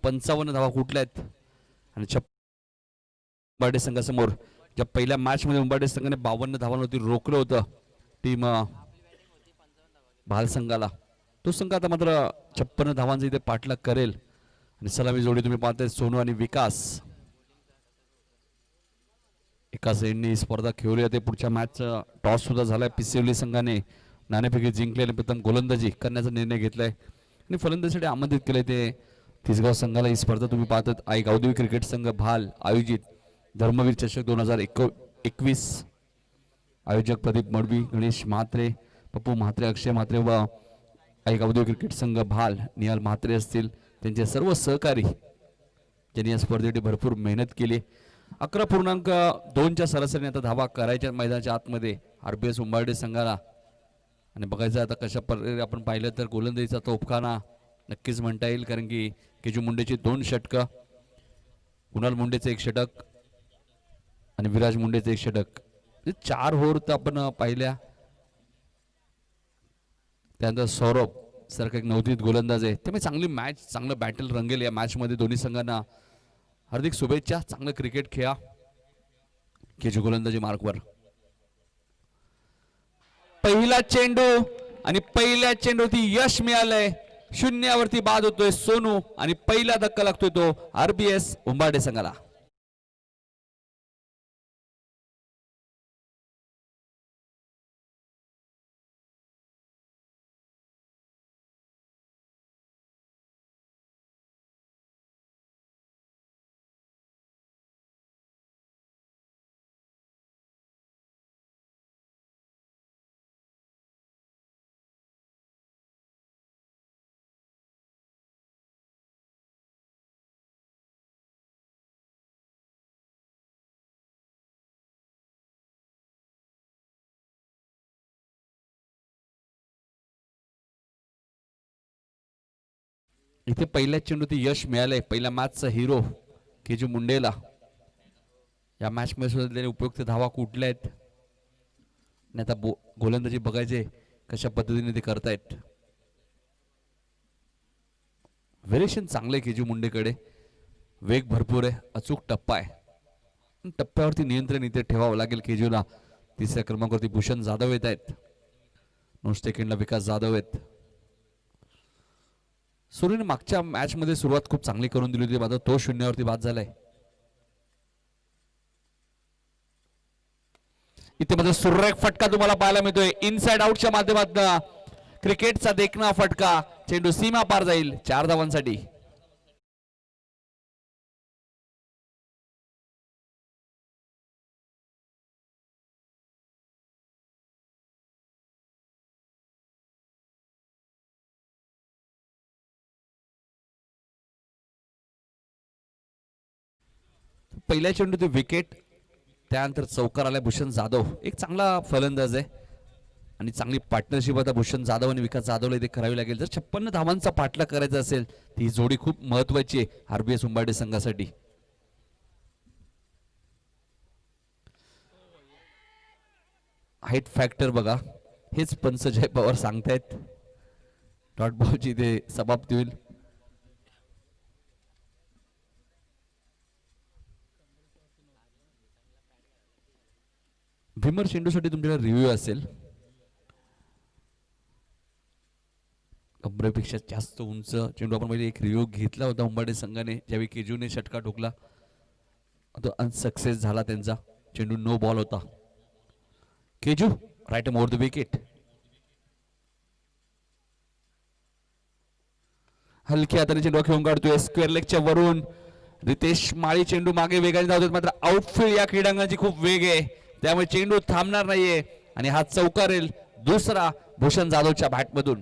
55 धावा कुठल्या आहेत आणि उंबाडे संघासमोर ज्या पहिल्या मॅच मध्ये उंबाडे संघाने 52 धावांवरती रोखलं होतं टीम भाल संघाला. तो संघ आता मात्र 56 धावांचा इथे पाठलाग करेल. आणि सलामी जोडी तुम्ही पाहताय सोनू आणि विकास एकाच एंडनी स्पर्धा खेळली जाते. पुढच्या मॅचचा टॉस सुद्धा झालाय. पिसेवली संघाने नाणेफेकी जिंकले आणि प्रथम गोलंदाजी करण्याचा निर्णय घेतलाय आणि फलंदाजीसाठी आमंत्रित केले ते तिसगाव संघाला. ही स्पर्धा तुम्ही पाहतात आई गावदेवी क्रिकेट संघ भाल आयोजित धर्मवीर चषक 2021. आयोजक प्रदीप मडवी, गणेश म्हात्रे, पप्पू म्हात्रे, अक्षय म्हात्रे व आई गावदेवी क्रिकेट संघ भाल निहाल म्हात्रे असतील. त्यांचे सर्व सहकारी ज्यांनी या स्पर्धेसाठी भरपूर मेहनत केली. 11.2च्या सरासरीने आता धावा करायच्या मैदानाच्या आतमध्ये आरबीएस उंबार्डे संघाला. आणि बघायचं आता कशा प्रकारे आपण पाहिलं तर गोलंदाजीचा तोफखाना नक्कीच म्हणता येईल. कारण की केजू मुंडेची 2 षटकं, कुणाल मुंडेचे 1 षटक आणि विराज मुंडेचे 1 षटक. 4 ओव्हर तर आपण पाहिल्या. त्यानंतर सौरभ सारखा एक नवोदित गोलंदाज आहे, त्यामुळे चांगली मॅच, चांगलं बॅटल रंगेल या मॅचमध्ये. दोन्ही संघांना हार्दिक शुभेच्छा, चांगलं क्रिकेट खेळा. केजू गोलंदाजी मार्कवर. पहिला चेंडू आणि पहिल्या चेंडूवरती यश मिळालंय. शून्यावरती बाद होतोय सोनू आणि पहिला धक्का लागतोय तो आरबीएस उंबारडे संघाला. इथे पहिल्या चेंडूत यश मिळालंय. पहिल्या मॅचचा हिरो केजू मुंडेला. या मॅच मध्ये सुद्धा त्याने उपयुक्त धावा कुठल्या आहेत आणि आता गोलंदाजी बघायचे कशा पद्धतीने ते करतायत. व्हेरिएशन चांगले केजू मुंडेकडे, वेग भरपूर आहे, अचूक टप्पा आहे. टप्प्यावरती नियंत्रण इथे ठेवावं लागेल केजूला. तिसऱ्या क्रमांकावरती भूषण जाधव येत आहेत, 9 सेकंडला विकास जाधव आहेत. सूर्यने मागच्या मॅच मध्ये सुरुवात खूप चांगली करून दिली होती, मात्र तो शून्यावरती बाद झालाय. इथे मात्र सुरेख फटका तुम्हाला पाहायला मिळतोय इनसाइड आउटच्या माध्यमातून. क्रिकेटचा देखणा फटका, चेंडू सीमा पार जाईल 4 धावांसाठी. पहिल्या चेंडूत विकेट, त्यानंतर चौकार आलाय भूषण जाधव. एक चांगला फलंदाज आहे आणि चांगली पार्टनरशिप आता भूषण जाधव आणि विकास जाधवला इथे करावी लागेल. जर 56 धावांचा पाठलाग करायचा असेल ती ही जोडी खूप महत्वाची आहे आरबीएस उंबारडे संघासाठी. हाईट फॅक्टर बघा, हेच पंच जय पवार सांगतायत. डॉट बॉलची इथे समाप्ती होईल. भीमर चेंडूसाठी तुमच्याकडे रिव्ह्यू असेल. कमरेपेक्षा जास्त उंच चेंडू आपण पहिले एक रिव्ह्यू घेतला होता उंबारडे संघाने, ज्यावेळी केजूने षटका ठोकला. तो अनसक्सेस झाला त्यांचा. चेंडू नो बॉल होता. केजू राईट मोर द विकेट. हलक्या हाताने चेंडू खेळून काढतोय स्क्वेअर लेगच्या वरून. रितेश माळी चेंडू मागे वेगाने धावतात, मात्र आउटफील्ड या क्रीडांगणाची खूप वेग आहे, त्यामुळे चेंडू थांबणार नाहीये आणि हा चौकारेल दुसरा भूषण जाधवच्या बॅटमधून.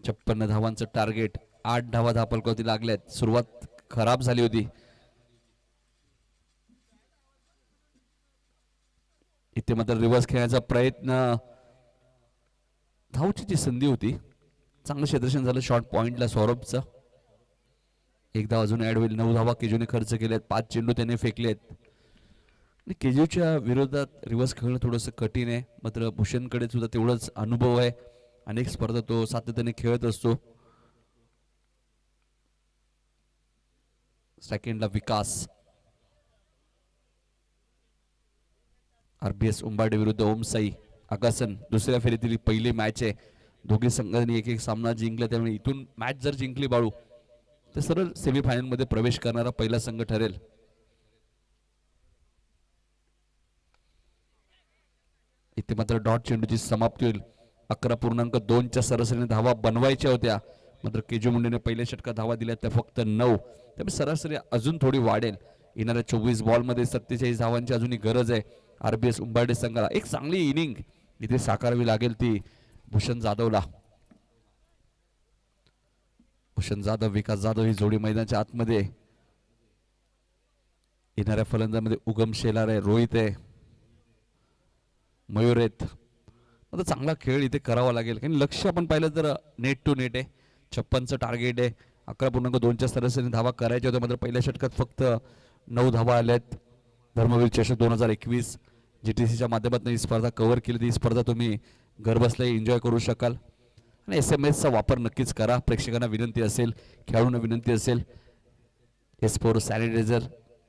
छप्पन्न धावांचं टार्गेट, 8 धावा धापलकावरती लागल्यात. सुरुवात खराब झाली होती. इथे मात्र रिव्हर्स खेळण्याचा प्रयत्न, धावची जी संधी होती, चांगलं क्षेत्ररक्षण झालं शॉर्ट पॉइंटला सौरभचं. 1 धाव अजून ऍड होईल. 9 धावा केजूने खर्च केल्यात, 5 चेंडू त्याने फेकलेत. केजूच्या विरोधात रिव्हर्स खेळणं थोडंसं कठीण आहे, मात्र भूषणकडे सुद्धा तेवढाच अनुभव आहे. अनेक स्पर्धा तो सातत्याने खेळत असतो. सेकंडला विकास. आरबीएस उंबारडे विरुद्ध ओमसाई आकासन दुसऱ्या फेरीतील पहिली मॅच आहे. दोघी संघांनी एक एक सामना जिंकला, त्यामुळे इथून मॅच जर जिंकली बाळू तर सरळ सेमीफायनल मध्ये प्रवेश करणारा पहिला संघ ठरेल. इथे मात्र डॉट चेंडूची समाप्ती होईल. 11.2च्या सरासरीने धावा बनवायच्या होत्या, मात्र केजू मुंडेने पहिल्या षटकात धावा दिल्या त्या फक्त 9. त्यामुळे सरासरी अजून थोडी वाढेल. येणाऱ्या 24 बॉल मध्ये 47 धावांची अजूनही गरज आहे आरबीएस उंबारडे संघाला. एक चांगली इनिंग इथे साकारावी लागेल ती भूषण जाधवला. भूषण जाधव विकास जाधव ही जोडी मैदानाच्या आतमध्ये. येणाऱ्या फलंदामध्ये उगम शेलार आहे, रोहित आहे, मयूर आहेत. आता चांगला खेळ इथे करावा लागेल कारण लक्ष आपण पाहिलं तर नेट टू नेट आहे. 56चं टार्गेट आहे. 11.2च्या सरासरीने धावा करायच्या होत्या मात्र पहिल्या षटकात फक्त 9 धावा आल्यात. धर्मवीर चषक 2021 GTCच्या माध्यमातून ही स्पर्धा कव्हर केली. ही स्पर्धा तुम्ही घरबसल्या एन्जॉय करू शकाल आणि SMS चा वापर नक्कीच करा. प्रेक्षकांना विनंती असेल, खेळाडूंना विनंती असेल, S for sanitiser,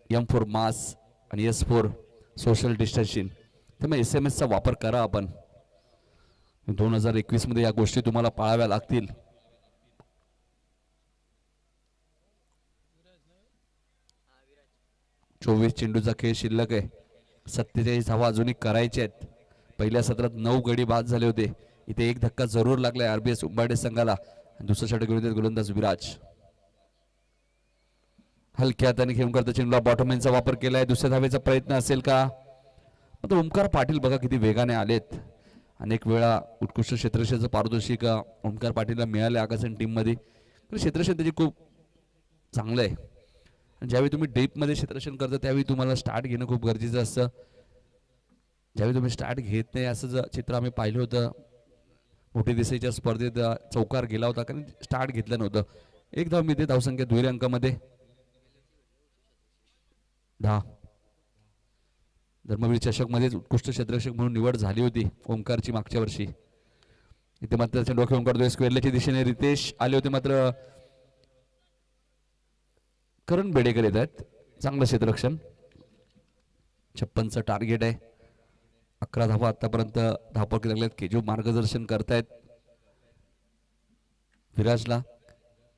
M for mask आणि S फॉर सोशल डिस्टन्सिंग. त्यामुळे SMS चा वापर करा. आपण 2021 मध्ये या गोष्टी तुम्हाला पाळाव्या लागतील. चोवीस चेंडूचा खेळ शिल्लक आहे. 47 धावा अजूनही करायचे आहेत. पहिल्या सत्रात 9 गडी बाद झाले होते. इथे एक धक्का जरूर लागलाय RBS उंबाडे संघाला. दुसऱ्या षटक घेऊन येतात गोलंदाज विराज. हलक्या हाताने घेऊन करता चेंडूला बॉटमॅनचा वापर केलाय. दुसऱ्या धावेचा प्रयत्न असेल का? मात्र ओमकार पाटील बघा किती वेगाने आलेत. अनेक वेळा उत्कृष्ट क्षेत्ररक्षणाचं पारितोषिक ओमकार पाटीलला मिळाले आकाशन टीम मध्ये. क्षेत्ररक्षण त्याची खूप चांगलं आहे. ज्यावेळी तुम्ही डीपमध्ये क्षेत्ररक्षण करता त्यावेळी तुम्हाला स्टार्ट घेणं खूप गरजेचं असतं. ज्यावेळी तुम्ही स्टार्ट घेत नाही असं चित्र आम्ही पाहिलं होतं. मोठी देसाईच्या स्पर्धेत चौकार गेला होता कारण स्टार्ट घेतलं नव्हतं. एक धाव मिळते. धावसंख्या दुहेरी अंकामध्ये 10. धर्मवीर चषक मध्येच उत्कृष्ट क्षेत्ररक्षक म्हणून निवड झाली होती ओमकारची मागच्या वर्षी. इथे मात्र चेंडू खेळून करतोय स्क्वेअरच्या दिशेने रितेश आले होते मात्र करण बेडेकर येत आहेत. चांगलं क्षेत्ररक्षण. 56चं टार्गेट आहे. 11 धावा आतापर्यंत धावपळ लागल्यात. केजू मार्गदर्शन करतायत विराजला.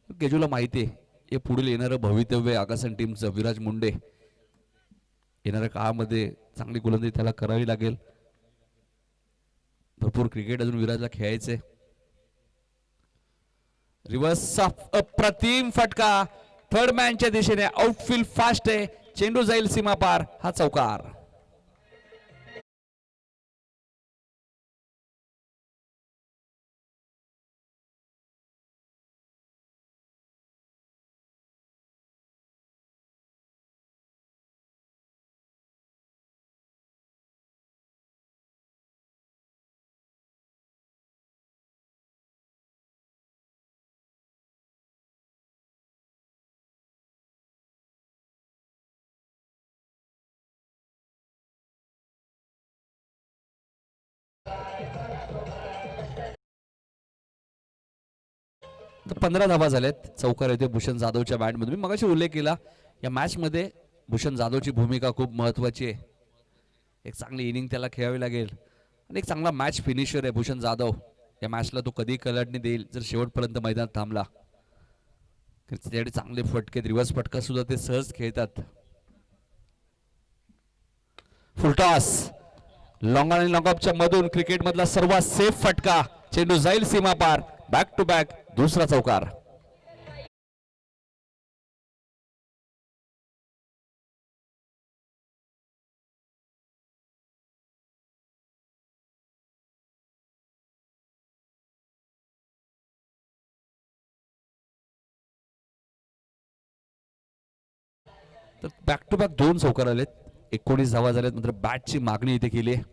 केजूला माहिती आहे हे पुढील येणारं भवितव्य आकाशन टीमचं. विराज मुंडे येणाऱ्या काळामध्ये चांगली गोलंदाजी त्याला करावी लागेल. भरपूर क्रिकेट अजून विराजला खेळायचे. रिव्हर्स अप्रतिम फटका थर्ड मॅनच्या दिशेने. आउटफील्ड फास्ट आहे. चेंडू जाईल सीमा पार. हा चौकार. तर 15 धावा झाल्यात. चौकार येते भूषण जाधवच्या बॅटमध्ये. मी मगाशी उल्लेख केला या मॅच मध्ये भूषण जाधवची भूमिका खूप महत्वाची आहे. एक चांगली इनिंग त्याला खेळावी लागेल आणि एक चांगला मॅच फिनिशर आहे भूषण जाधव. या मॅचला तो कधी कलाटणी देईल जर शेवटपर्यंत मैदानात थांबला. त्याच्याकडे चांगले फटके, रिव्हर्स फटका सुद्धा ते सहज खेळतात. फुलटॉस लॉंग आणि लॉंग ऑफच्या मधून क्रिकेट मधला सर्वात सेफ फटका. चेंडू जाईल सीमा पार. बॅक टू बॅक दुसरा चौकार. तर बॅक टू बॅक 2 चौकार आलेत. 19 धावा झाल्यात. मात्र बॅटची मागणी इथे केली आहे.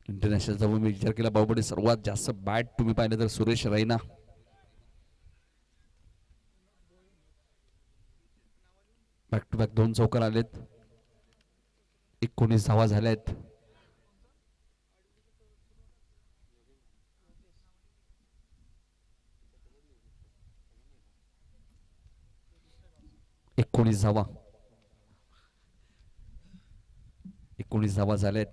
इंटरनॅशनलचा मी विचार केला बाहुबली सर्वात जास्त बॅट तुम्ही पाहिलं तर Suresh Raina. Back to back 2 चौकार आलेत. 19 धावा झाल्यात. एकोणीस धावा झाल्यात.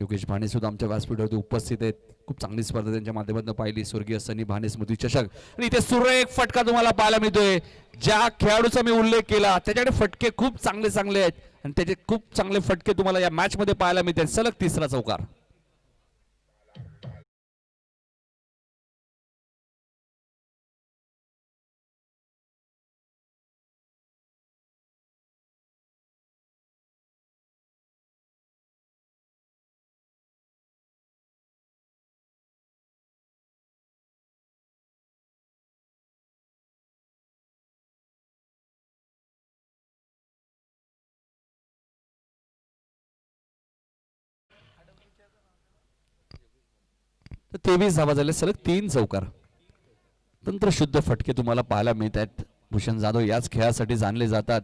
योगेश भाणे सुद्धा आमच्या व्यासपीठावरती उपस्थित आहेत. खूप चांगली स्पर्धा त्यांच्या माध्यमातून पाहिली. स्वर्गीय सनी भाणे स्मृती चषक. आणि इथे सुरेख फटका तुम्हाला पाहायला मिळतोय. ज्या खेळाडूचा मी उल्लेख केला त्याच्याकडे फटके खूप चांगले आहेत आणि त्याचे खूप चांगले फटके तुम्हाला या मॅच मध्ये पाहायला मिळतात. सलग तिसरा चौकार. तर 23 धावा झाल्या, सलग 3 चौकार. तंत्रशुद्ध फटके तुम्हाला पाहायला मिळत आहेत. भूषण जाधव याच खेळासाठी जाणले जातात,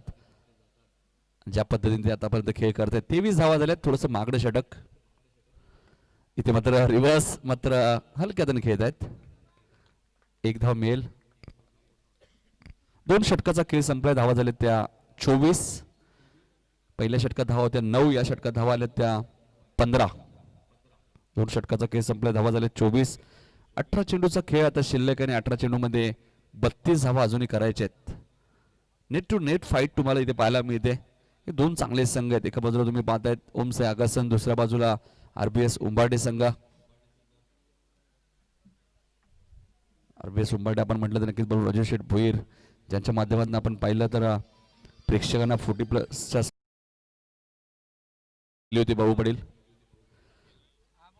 ज्या पद्धतीने ते आतापर्यंत खेळ करतात. 23 धावा झाल्यात, थोडंसं मागडं षटक. इथे मात्र रिव्हर्स मात्र हलक्यातून खेळत आहेत. 1 धाव मिळेल. 2 षटकाचा खेळ संपलाय. धावा झाल्या त्या 24. पहिल्या षटकात धावा होत्या 9, या षटकात धावा आल्या त्या 15. 2 षटकाचा खेळ संपलाय. धावा झाल्या 24. 18 चेंडूचा खेळ आता शिल्लक आणि 18 चेंडूमध्ये 32 धावा अजूनही करायच्या आहेत. नेट टू नेट फाईट तुम्हाला इथे पाहायला मिळते. हे 2 चांगले संघ आहेत. एका बाजूला तुम्ही पाहतायत ओमसे आगासन, दुसऱ्या बाजूला आरबीएस उंबार्डे संघ. आरबीएस उंबार्डे आपण म्हटलं तर नक्कीच बरोबर राजू शेठ भोईर, ज्यांच्या माध्यमातून आपण पाहिलं तर प्रेक्षकांना 40+ होती बाबू पडेल.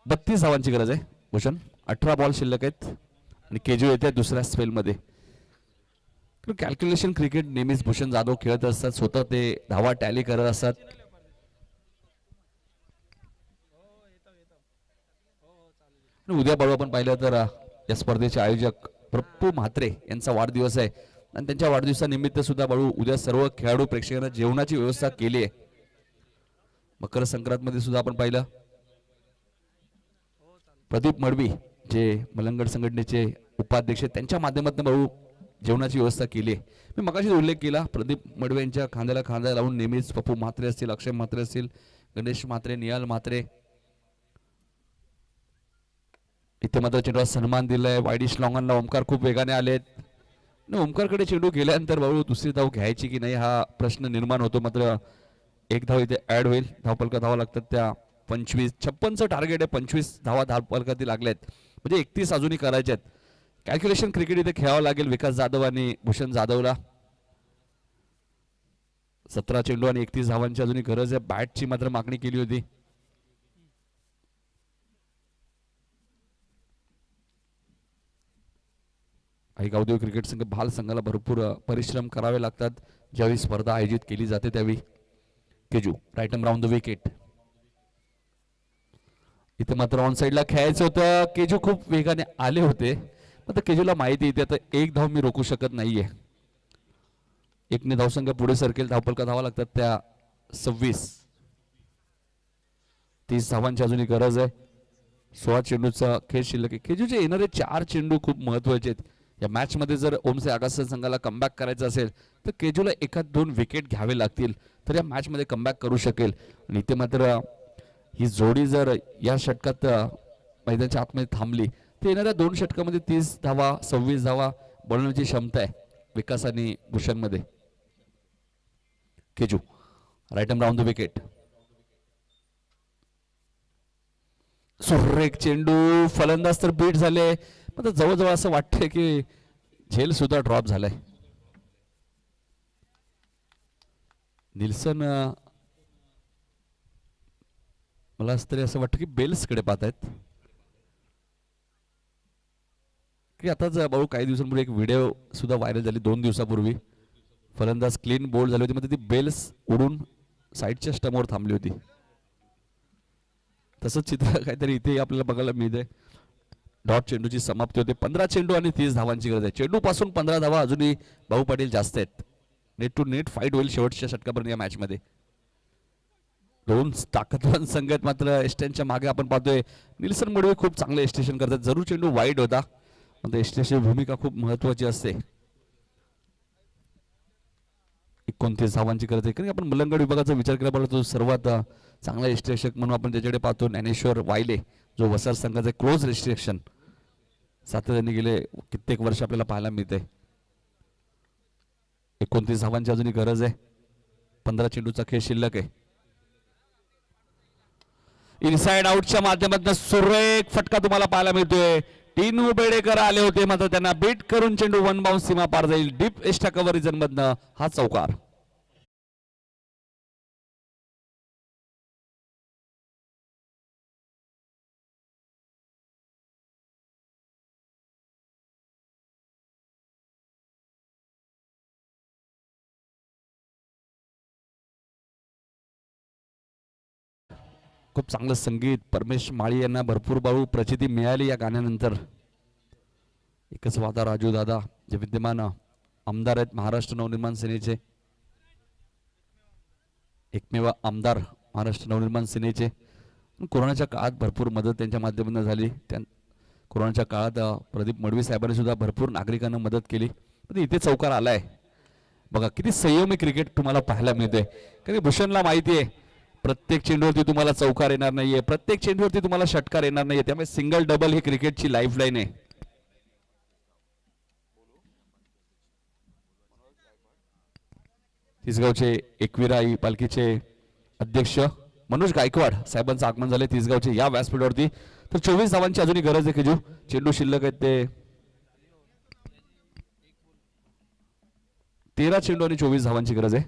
32 धावांची गरज आहे भूषण. 18 बॉल शिल्लक आहेत आणि केजू येते दुसऱ्या स्पेलमध्ये. कॅल्क्युलेशन क्रिकेट नेहमीच भूषण जाधव खेळत असतात, स्वतः ते धावा टॅली करत असतात. उद्या बाळू आपण पाहिलं तर या स्पर्धेचे आयोजक प्रप्पू म्हात्रे यांचा वाढदिवस आहे आणि त्यांच्या वाढदिवसानिमित्त सुद्धा बाळू उद्या सर्व खेळाडू प्रेक्षकांना जेवणाची व्यवस्था केली आहे. मकर संक्रांत मध्ये सुद्धा आपण पाहिलं प्रदीप मडवी जे मलंगड संघटनेचे उपाध्यक्ष, त्यांच्या माध्यमातून बाळू जेवणाची व्यवस्था केली आहे. मी मगाशी उल्लेख केला, प्रदीप मडवे यांच्या खांद्याला खांदा लावून नेहमीच पप्पू म्हात्रे असतील, अक्षय म्हात्रे असतील, गणेश म्हात्रे, निहाल म्हात्रे. इथे मात्र चेंडूला सन्मान दिलाय. वायडिश लॉंगनला ओमकार खूप वेगाने आलेत. ओमकारकडे चेंडू गेल्यानंतर बाळू दुसरी धाव घ्यायची की नाही हा प्रश्न निर्माण होतो. मात्र 1 धाव इथे ऍड होईल. धावपलका धावा लागतात त्या 25. 56चं टार्गेट आहे. 25 धावा धावपलकातील लागल्यात, म्हणजे 31 अजूनही करायचे आहेत. कॅल्क्युलेशन क्रिकेट इथे खेळावं लागेल विकास जाधव आणि भूषण जाधवला. 17 चेंडू आणि 31 धावांची अजूनही गरज आहे. बॅटची मात्र मागणी केली होती. गावदेव क्रिकेट संघ भाल संघाला भरपूर परिश्रम करावे लागतात ज्यावेळी स्पर्धा आयोजित केली जाते त्यावेळी. Keju right arm round the wicket. इथे मात्र ऑन साइडला खेळायचं होतं. केजू खूप वेगाने आले होते, आता केजूला माहिती येते आता 1 धाव मी रोखू शकत नाहीये. 1ने धावसंघ पुढे सरकेल. धावपलका धावा लागतात त्या 26. 30 धावांची अजूनही गरज आहे. 16 चेंडूचा खेळ शिल्लक आहे. केजूचे येणारे 4 चेंडू खूप महत्वाचे आहेत या मॅच मध्ये. जर ओमसे आगासन संघाला कमबॅक करायचं असेल तर केजूला 1-2 विकेट घ्यावे लागतील तर या मॅच मध्ये कमबॅक करू शकेल. आणि इथे मात्र ही जोडी जर या षटकात मैदानाच्या आतमध्ये थांबली तर येणाऱ्या 2 षटकामध्ये 30 धावा 26 धावा बनवण्याची क्षमता आहे विकास आणि भूषण मध्ये. Keju right arm round the wicket. सुरेख चेंडू. फलंदाज तर बीट झाले, पण जवळजवळ असं वाटतंय की झेल सुद्धा ड्रॉप झालाय. निल्सन मला तरी असं वाटतं की बेल्स कडे पाहत आहेत की आताच भाऊ काही दिवसांपूर्वी एक व्हिडिओ सुद्धा व्हायरल झाली 2 दिवसापूर्वी. फलंदाज क्लीन बोल्ड झाली होती, मध्ये ती बेल्स उडून साईडच्या स्टंपवर थांबली होती. तसंच चित्र काहीतरी इथे आपल्याला बघायला मिळते. डॉट चेंडूची समाप्ती होते. 15 चेंडू आणि 30 धावांची गरज आहे. चेंडू पासून 15 धावा अजूनही भाऊ पाटील जास्त आहेत. नेट टू नेट फाईट होईल शेवटच्या षटकापर्यंत या मॅच मध्ये. 2 ताकदवान संघ आहेत, मात्र एस्टेनच्या मागे आपण पाहतोय निल्सन मडवे खूप चांगलं एस्टेशन करतात. जरूर चेंडू वाईड होता, पण एस्टेशनची भूमिका खूप महत्वाची असते. 29 धावांची गरज आहे. कारण आपण मलंगड विभागाचा विचार केला पाहिजे तो सर्वात चांगला एस्ट्रेशक म्हणून आपण त्याच्याकडे पाहतो. ज्ञानेश्वर वायले जो वसार संघाचा क्लोज रिस्ट्रिक्शन सातत्याने गेले कित्येक वर्ष आपल्याला पाहायला मिळते. 29 धावांची अजूनही गरज आहे. 15 चेंडूचा खेळ शिल्लक आहे. इनसाइड आउटच्या माध्यमातून सुरेख फटका तुम्हाला पाहायला मिळतोय. टीनू बेडेकर आले होते, मात्र त्यांना बीट करून चेंडू 1 बाउन्स सीमा पार जाईल. डीप एक्स्ट्रा कव्हर रिजन मधनं हा चौकार. खूप चांगलं संगीत परमेश माळी यांना भरपूर बाळू प्रचिती मिळाली या गाण्यानंतर. एकच वादा राजू दादा जे विद्यमान आमदार आहेत महाराष्ट्र नवनिर्माण सेनेचे, एकमेव आमदार महाराष्ट्र नवनिर्माण सेनेचे. कोरोनाच्या काळात भरपूर मदत त्यांच्या माध्यमातून झाली. कोरोनाच्या काळात प्रदीप मडवी साहेबांनी सुद्धा भरपूर नागरिकांना मदत केली. पण इथे चौकार आलाय बघा, किती संयमी क्रिकेट तुम्हाला पाहायला मिळते. कारण भूषणला माहिती आहे प्रत्येक चेंडूवरती तुम्हाला चौकार येणार नाहीये, प्रत्येक चेंडूवरती तुम्हाला षटकार येणार नाहीये. त्यामुळे सिंगल डबल ही क्रिकेटची लाईफलाईन आहे. तिसगावचे एकविराई पालखीचे अध्यक्ष मनोज गायकवाड साहेबांचं आगमन झाले तिसगावचे या व्यासपीठावरती. तर 24 धावांची अजूनही गरज आहे खेजू. चेंडू शिल्लक आहेत ते 13 चेंडू आणि 24 धावांची गरज आहे.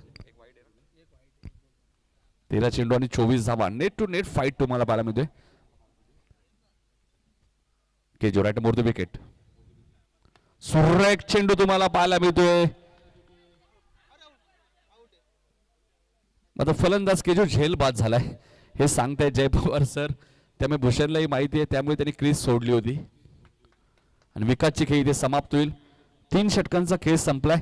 13 चेंडू आणि 24 धावा. नेट टू नेट फाईट तुम्हाला पाहायला मिळते. केजू राईट मोर द विकेट. सुरेख चेंडू तुम्हाला पाहायला मिळतोय. आता फलंदाज केजू झेल बाद झालाय हे सांगताय जय पवार सर. त्यामुळे भूषणलाही माहिती आहे, त्यामुळे त्यांनी क्रीज सोडली होती आणि विकासची खेळ इथे समाप्त होईल. 3 षटकांचा खेळ संपलाय.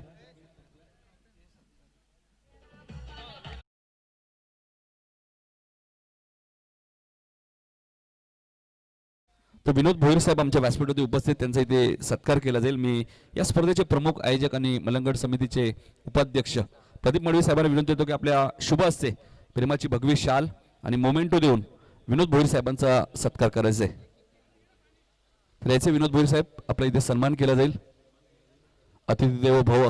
तर विनोद भोईर साहेब आमच्या व्यासपीठावरती उपस्थित, त्यांचा इथे सत्कार केला जाईल. मी या स्पर्धेचे प्रमुख आयोजक आणि मलंगड समितीचे उपाध्यक्ष प्रदीप मडवी साहेबांना विनंती करतो की आपल्या शुभ हस्ते प्रेमाची भगवी शाल आणि मोमेंटो देऊन विनोद भोईर साहेबांचा सत्कार करायचा आहे. तर याचे विनोद भोईर साहेब आपल्या इथे सन्मान केला जाईल. अतिथी देवो भव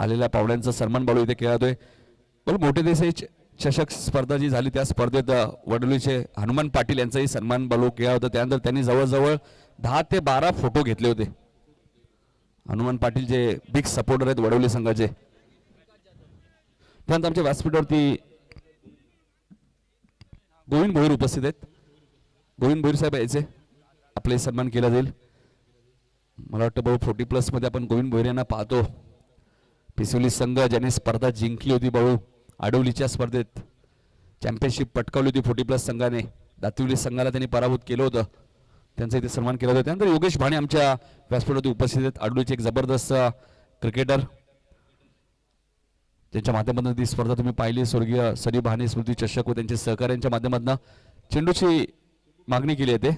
आलेल्या पाहुण्यांचा सन्मान बाळू इथे केला जातोय. पण मोठे देसाई चषक स्पर्धा जी झाली त्या स्पर्धेत वडोलीचे हनुमान पाटील यांचाही सन्मान बाळू केला होता. त्यानंतर त्यांनी जवळजवळ 10 ते 12 फोटो घेतले होते. हनुमान पाटील जे बिग सपोर्टर आहेत वडोली संघाचे. त्यानंतर आमच्या व्यासपीठावरती गोविंद भोईर उपस्थित आहेत. गोविंद भोईर साहेब यायचे आपले सन्मान केला जाईल. मला वाटतं भाऊ 40+ मध्ये आपण गोविंद भोईर यांना पाहतो. पिसोली संघ ज्यांनी स्पर्धा जिंकली होती बाळू आडवलीच्या स्पर्धेत चॅम्पियनशिप पटकावली होती 40+ संघाने. दातिवली संघाला त्यांनी पराभूत केलं होतं. त्यांचा इथे सन्मान केला होता. त्यानंतर योगेश भाणे आमच्या व्यासपीठावरती उपस्थित आहेत. आडवलीचे एक जबरदस्त क्रिकेटर त्यांच्या माध्यमातून ती स्पर्धा तुम्ही पाहिली. स्वर्गीय सनी भाणे स्मृती चषक व त्यांच्या सहकार्यांच्या माध्यमातून चेंडूची मागणी केली आहे. ते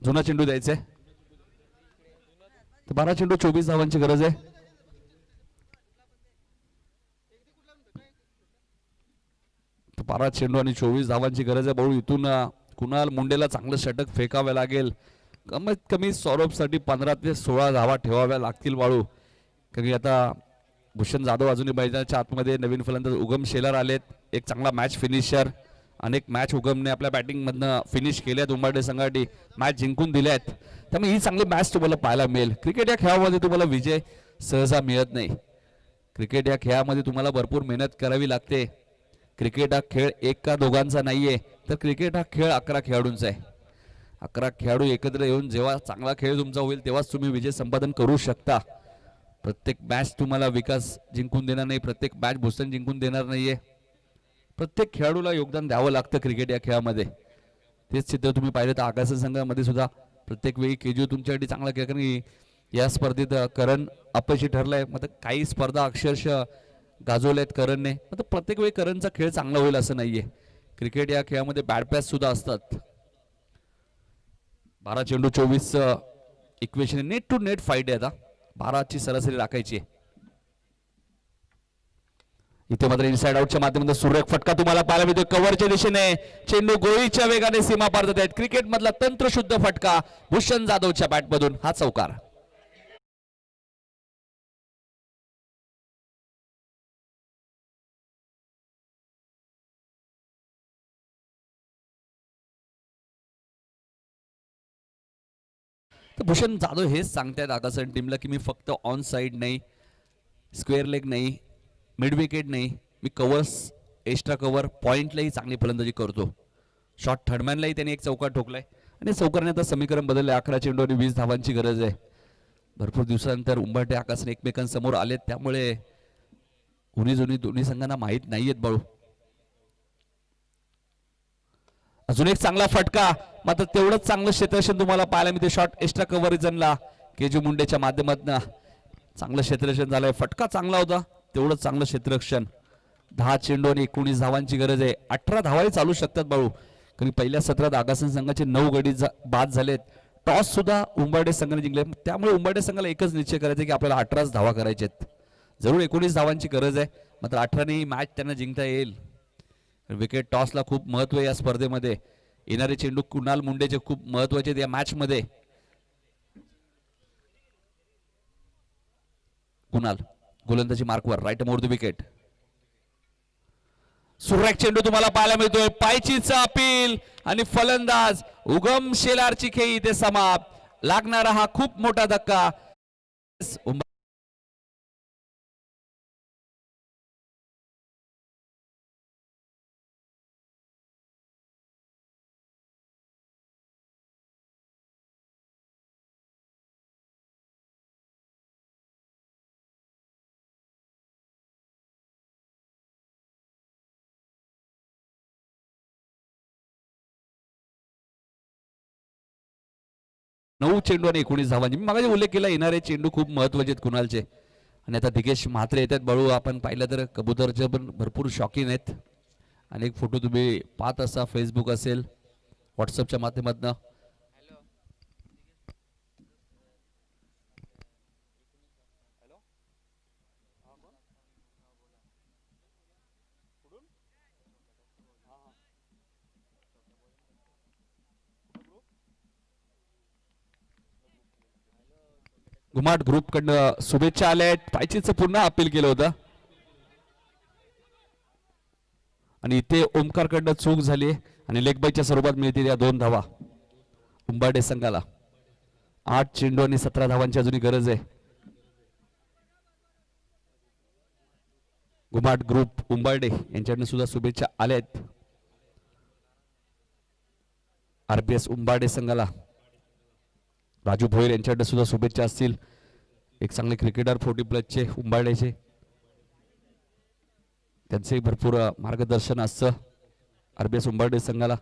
जुना चेंडू द्यायचा आहे. तर 12 चेंडू 24 धावांची गरज आहे. तर 12 चेंडू आणि 24 धावांची गरज आहे. भाऊ इथून कुणाल मुंडेला चांगलं षटक फेकावे लागेल. कमीत कमी सौरभसाठी 15 ते 16 धावा ठेवाव्या लागतील बाळू. कारण की आता भूषण जाधव अजूनही मैदानाच्या आतमध्ये, नवीन फलंदाज उगम शेलार आलेत. एक चांगला मॅच फिनिशर. अनेक मॅच उगमने आपल्या बॅटिंगमधनं फिनिश केल्यात. उंबरठे संघासाठी मॅच जिंकून दिल्यात. त्यामुळे ही चांगली मॅच तुम्हाला पाहायला मिळेल. क्रिकेट या खेळामध्ये तुम्हाला विजय सहसा मिळत नाही. क्रिकेट या खेळामध्ये तुम्हाला भरपूर मेहनत करावी लागते. क्रिकेट हा खेळ एक का दोघांचा नाहीये, तर क्रिकेट हा खेळ 11 खेळाडूंचा आहे. 11 खेळाडू एकत्र येऊन जेव्हा चांगला खेळ तुमचा होईल तेव्हाच तुम्ही विजय संपादन करू शकता. प्रत्येक मॅच तुम्हाला विकास जिंकून देणार नाही, प्रत्येक मॅच भूषण जिंकून देणार नाहीये. प्रत्येक खेळाडूला योगदान द्यावं लागतं क्रिकेट या खेळामध्ये. तेच चित्र तुम्ही पाहिलं तर आगासन संघामध्ये सुद्धा प्रत्येक वेळी केजू तुमच्यासाठी चांगला खेळ. कारण या स्पर्धेत करण अपयशी ठरलाय. मग काही स्पर्धा अक्षरशः गाजवल्यात करणने. मग प्रत्येक वेळी करणचा खेळ चांगला होईल असं नाहीये. क्रिकेट या खेळामध्ये बॅड पॅच सुद्धा असतात. 12 चेंडू 24 equation. Net to net fight आहे. आता 12ची सरासरी राखायची आहे. इथे मात्र इनसाइड आउटच्या माध्यमातून सुरेख फटका तुम्हाला पाहायला मिळतो. कव्हरच्या दिशेने चेंडू गोळीच्या वेगाने सीमा पार जात आहेत. क्रिकेट मधला तंत्रशुद्ध फटका भूषण जाधवच्या बॅटमधून. हा चौकार. तर भूषण जाधव हेच सांगतायत आकाशन टीमला की मी फक्त ऑन साइड नाही, स्क्वेअर लेग नाही, मिड विकेट नाही, मी कव्हर्स, एक्स्ट्रा कव्हर, पॉइंटलाही चांगली फलंदाजी करतो. शॉर्ट थर्डमॅनलाही त्यांनी एक चौकार ठोकलाय आणि चौकारने आता समीकरण बदलले. 11 चेंडू आणि 20 धावांची गरज आहे. भरपूर दिवसानंतर उंबरठे आकाशन एकमेकांसमोर आलेत. त्यामुळे उन्ही जुनी दोन्ही संघांना माहीत नाहीयेत बाळू. अजून एक चांगला फटका, मात्र तेवढंच चांगलं क्षेत्ररक्षण तुम्हाला पाहायला मिळते. शॉट एक्स्ट्रा कव्हरेजनला केजू मुंडेच्या माध्यमातून चांगलं क्षेत्ररक्षण झालंय. फटका चांगला होता, तेवढंच चांगलं क्षेत्ररक्षण. 10 चेंडू आणि 19 धावांची गरज आहे. 18 धावाही चालू शकतात बाळू, कारण पहिल्या सत्रात आगासन संघाचे 9 गडी बाद झालेत. टॉस सुद्धा उंबरडे संघाने जिंकले, त्यामुळे उंबरडे संघाला एकच निश्चय करायचा की आपल्याला 18 धावा करायचे आहेत. जरूर 19 धावांची गरज आहे, मात्र 18ने ही मॅच त्यांना जिंकता येईल. विकेट टॉसला खूप महत्व आहे या स्पर्धेमध्ये. येणारे चेंडू कुणाल मुंडेचे खूप महत्वाचे आहेत या मॅच मध्ये. कुणाल गोलंदाजी मार्कवर, राईट मोर द विकेट. सुरेख चेंडू तुम्हाला पाहायला मिळतोय. पायचीचा अपील आणि फलंदाज उगम शेलारची खेळी इथे समाप्त. लागणारा हा खूप मोठा धक्का. 9 चेंडू आणि 19 धावांची. मी मागे उल्लेख केला, येणारे चेंडू खूप महत्वाचे आहेत कुणालचे. आणि आता दिगेश म्हात्रे येतात बाळू. आपण पाहिलं तर कबूतरचे पण भरपूर शौकीन आहेत. अनेक फोटो तुम्ही पाहत असा, फेसबुक असेल, व्हॉट्सअपच्या माध्यमातून. घुमाट ग्रुप कडनं शुभेच्छा आल्या. पायचीचं पुन्हा अपील केलं होतं आणि इथे ओमकार कडनं चूक झाली आणि लेग बायच्या स्वरूपात मिळतील या 2 धावा उंबाडे संघाला. 8 चेंडू आणि 17 धावांची अजूनही गरज आहे. घुमाट ग्रुप उंबाडे यांच्याकडनं सुद्धा शुभेच्छा आल्या आहेत आरपीएस उंबाडे संघाला. राजू भोईर यांच्याकडे सुद्धा शुभेच्छा असतील. एक चांगले क्रिकेटर 40+ उंबाळ्याचे, त्यांचे भरपूर मार्गदर्शन असतं आरबीएस उंबाडे संघाला.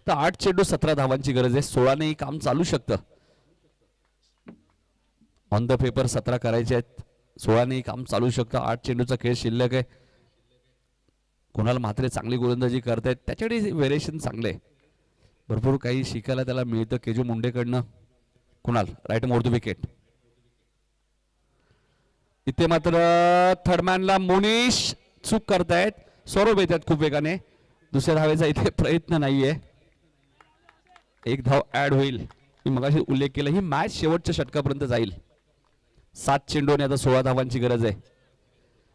तर 8 चेंडू 17 धावांची गरज आहे. 16ने काम चालू शकतं. ऑन द पेपर 17 करायचे आहेत, 16ने काम चालू शकतं. 8 चेंडूचा खेळ शिल्लक आहे. कुणाल म्हात्रे चांगली गोलंदाजी करतायत, त्याच्याकडे व्हेरिएशन चांगले, भरपूर काही शिकायला त्याला मिळतं केजू मुंडेकडनं. कुणाल राईट मोर द विकेट. इथे मात्र थर्डमॅनला मोनिश चूक करतायत. सौरभ येतात खूप वेगाने. दुसऱ्या धावेचा इथे प्रयत्न नाहीये. 1 धाव ऍड होईल. मी मगाशी उल्लेख केला, ही मॅच शेवटच्या षटकापर्यंत जाईल. 7 चेंडू आणि आता 16 धावांची गरज आहे.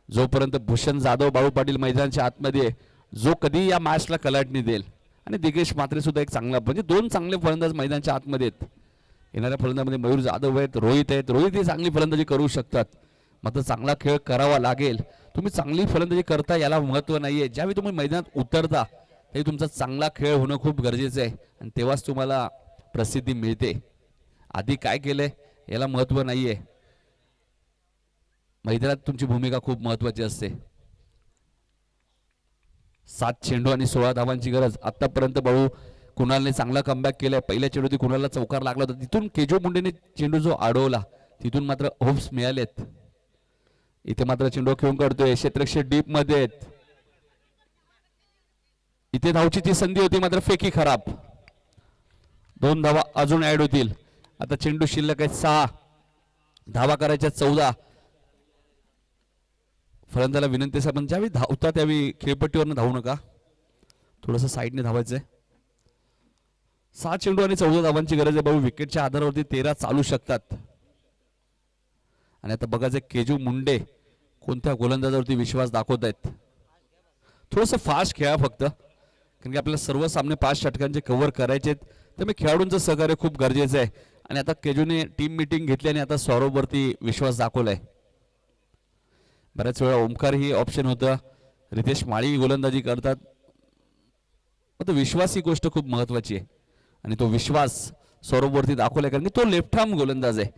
जोपर्यंत भूषण जाधव, बाळू पाटील मैदानाच्या आतमध्ये, जो कधी या मॅचला कलाटणी देईल. आणि दिगेश म्हात्रे सुद्धा एक चांगला, म्हणजे 2 चांगले फलंदाज मैदानाच्या आतमध्ये आहेत. येणाऱ्या फलंदाजामध्ये मयूर जाधव आहेत, रोहित आहेत. रोहित ही चांगली फलंदाजी करू शकतात, मात्र चांगला खेळ करावा लागेल. तुम्ही चांगली फलंदाजी करता याला महत्व नाहीये. ज्यावेळी तुम्ही मैदानात उतरता त्यावेळी तुमचा चांगला खेळ होणं खूप गरजेचं आहे, आणि तेव्हाच तुम्हाला प्रसिद्धी मिळते. आधी काय केलंय याला महत्व नाहीये. मैदानात तुमची भूमिका खूप महत्वाची असते. 7 चेंडू आणि 16 धावांची गरज. आतापर्यंत बाळू कुणालने चांगला कमबॅक केलाय. पहिल्या चेंडूत कुणालला चौकार लागला होता, तिथून केजू मुंडेने चेंडू जो अडवला तिथून मात्र होप्स मिळालेत. इथे मात्र चेंडू खेळून काढतोय, क्षेत्ररक्षक डीप मध्ये आहेत. इथे धावचीची संधी होती, मात्र फेकी खराब. 2 धावा अजून ऍड होतील. आता चेंडू शिल्लक आहेत 6 धावा करायच्या 14. फलंदाला विनंती आहे, पण ज्यावेळी धावता त्यावेळी खेळपट्टीवरनं धावू नका, थोडंसं साईडने धावायचंय. 6 चेंडू आणि 14 धावांची गरज आहे भाऊ. विकेटच्या आधारावरती 13 चालू शकतात. आणि आता बघायचं केजू मुंडे कोणत्या गोलंदाजावरती विश्वास दाखवत आहेत. थोडंसं फास्ट खेळा फक्त, कारण की आपल्याला सर्व सामने 5 षटकांचे कव्हर करायचे आहेत. त्यामुळे खेळाडूंचं सहकार्य खूप गरजेचं आहे. आणि आता केजूने टीम मिटिंग घेतली आणि आता सौरभवरती विश्वास दाखवलाय. बऱ्याच वेळा ओमकार ही ऑप्शन होतं, रितेश माळी गोलंदाजी करतात. आता विश्वास ही गोष्ट खूप महत्वाची आहे, आणि तो विश्वास सौरभवरती दाखवलाय, कारण की तो लेफ्ट आर्म गोलंदाज आहे.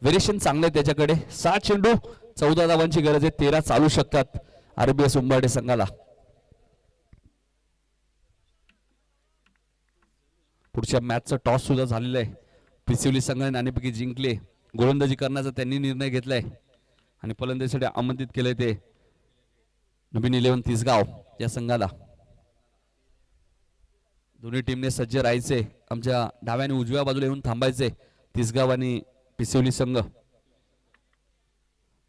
व्हेरिएशन चांगलं आहे त्याच्याकडे. 7 चेंडू 14 धावांची गरज आहे. 13 चालू शकतात आरबीएस उंबाडे संघाला. पुढच्या मॅचचा टॉस सुद्धा झालेला आहे. पिसिवली संघाने नाणेफेकी जिंकले. गोलंदाजी करण्याचा त्यांनी निर्णय घेतलाय आणि फलंदाजीसाठी आमंत्रित केलंय ते नवीन 11 तिसगाव या संघाला. दोन्ही टीमने सज्ज राहायचे. आमच्या डाव्या आणि उजव्या बाजूला येऊन थांबायचे तिसगाव आणि पिसिवली संघ.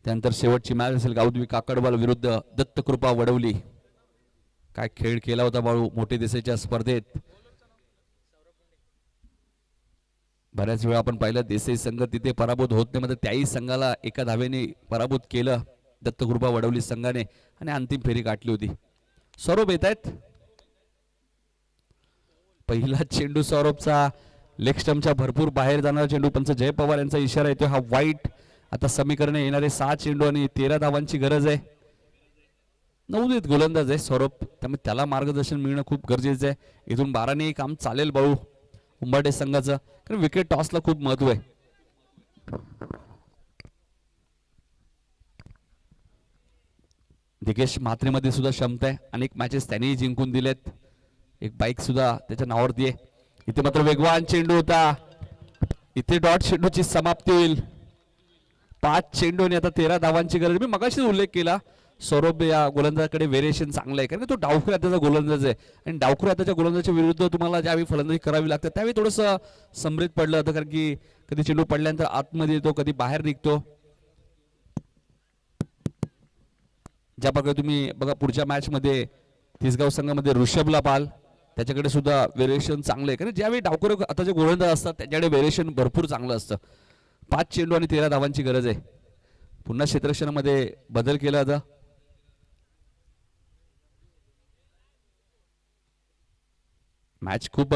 त्यानंतर शेवटची मॅच असेल गावदेवी काकडवाल विरुद्ध दत्तकृपा वडवली. काय खेळ केला होता बाळू मोठे देशाच्या स्पर्धेत. बऱ्याच वेळा आपण पाहिलं देसाई संघ तिथे पराभूत होत नाही, मात्र त्याही संघाला एका धावेने पराभूत केलं दत्तकृपा वडवली संघाने आणि अंतिम फेरी गाठली होती. सौरभ येत आहेत. पहिला चेंडू सौरभचा लेग स्टंपच्या भरपूर बाहेर जाणारा चेंडू. पंच जय पवार यांचा इशारा येतो हा वाईट. आता समीकरणे येणारे 6 चेंडू आणि 13 धावांची गरज आहे. नवोदित गोलंदाज आहे सौरभ, त्यामुळे त्याला मार्गदर्शन मिळणं खूप गरजेचं आहे. इथून 12ने काम चालेल बाळू उंबाटे संघाचं, कारण विकेट टॉसला खूप महत्व आहे. दिकेश म्हात्रेमध्ये सुद्धा क्षमता आहे. अनेक मॅचेस त्यांनीही जिंकून दिलेत. एक बाईक सुद्धा त्याच्या नावावरती आहे. इथे मात्र वेगवान चेंडू होता. इथे डॉट चेंडूची समाप्ती होईल. 5 चेंडू आणि आता 13 धावांची गरज. मी मगाशीच उल्लेख केला सौरभ या गोलंदाजाकडे व्हेरिएशन चांगलं आहे, कारण तो डावखुऱ्या हाताचा गोलंदाज आहे आणि डावखुऱ्या हाताच्या गोलंदाजाच्या विरुद्ध तुम्हाला ज्यावेळी फलंदाजी करावी लागते त्यावेळी थोडंसं समृद्ध पडलं होतं, कारण की कधी चेंडू पडल्यानंतर आतमध्ये येतो, कधी बाहेर निघतो. ज्या प्रकारे तुम्ही बघा पुढच्या मॅच मध्ये तिसगाव संघामध्ये ऋषभला पाल, त्याच्याकडे सुद्धा व्हेरिएशन चांगलं आहे, कारण ज्यावेळी डावखुऱ्या हाताचे गोलंदाज असतात त्याच्याकडे व्हेरिएशन भरपूर चांगलं असतं. 5 चेंडू आणि 13 धावांची गरज आहे. पुन्हा क्षेत्ररक्षणामध्ये बदल केला होता. मॅच खूप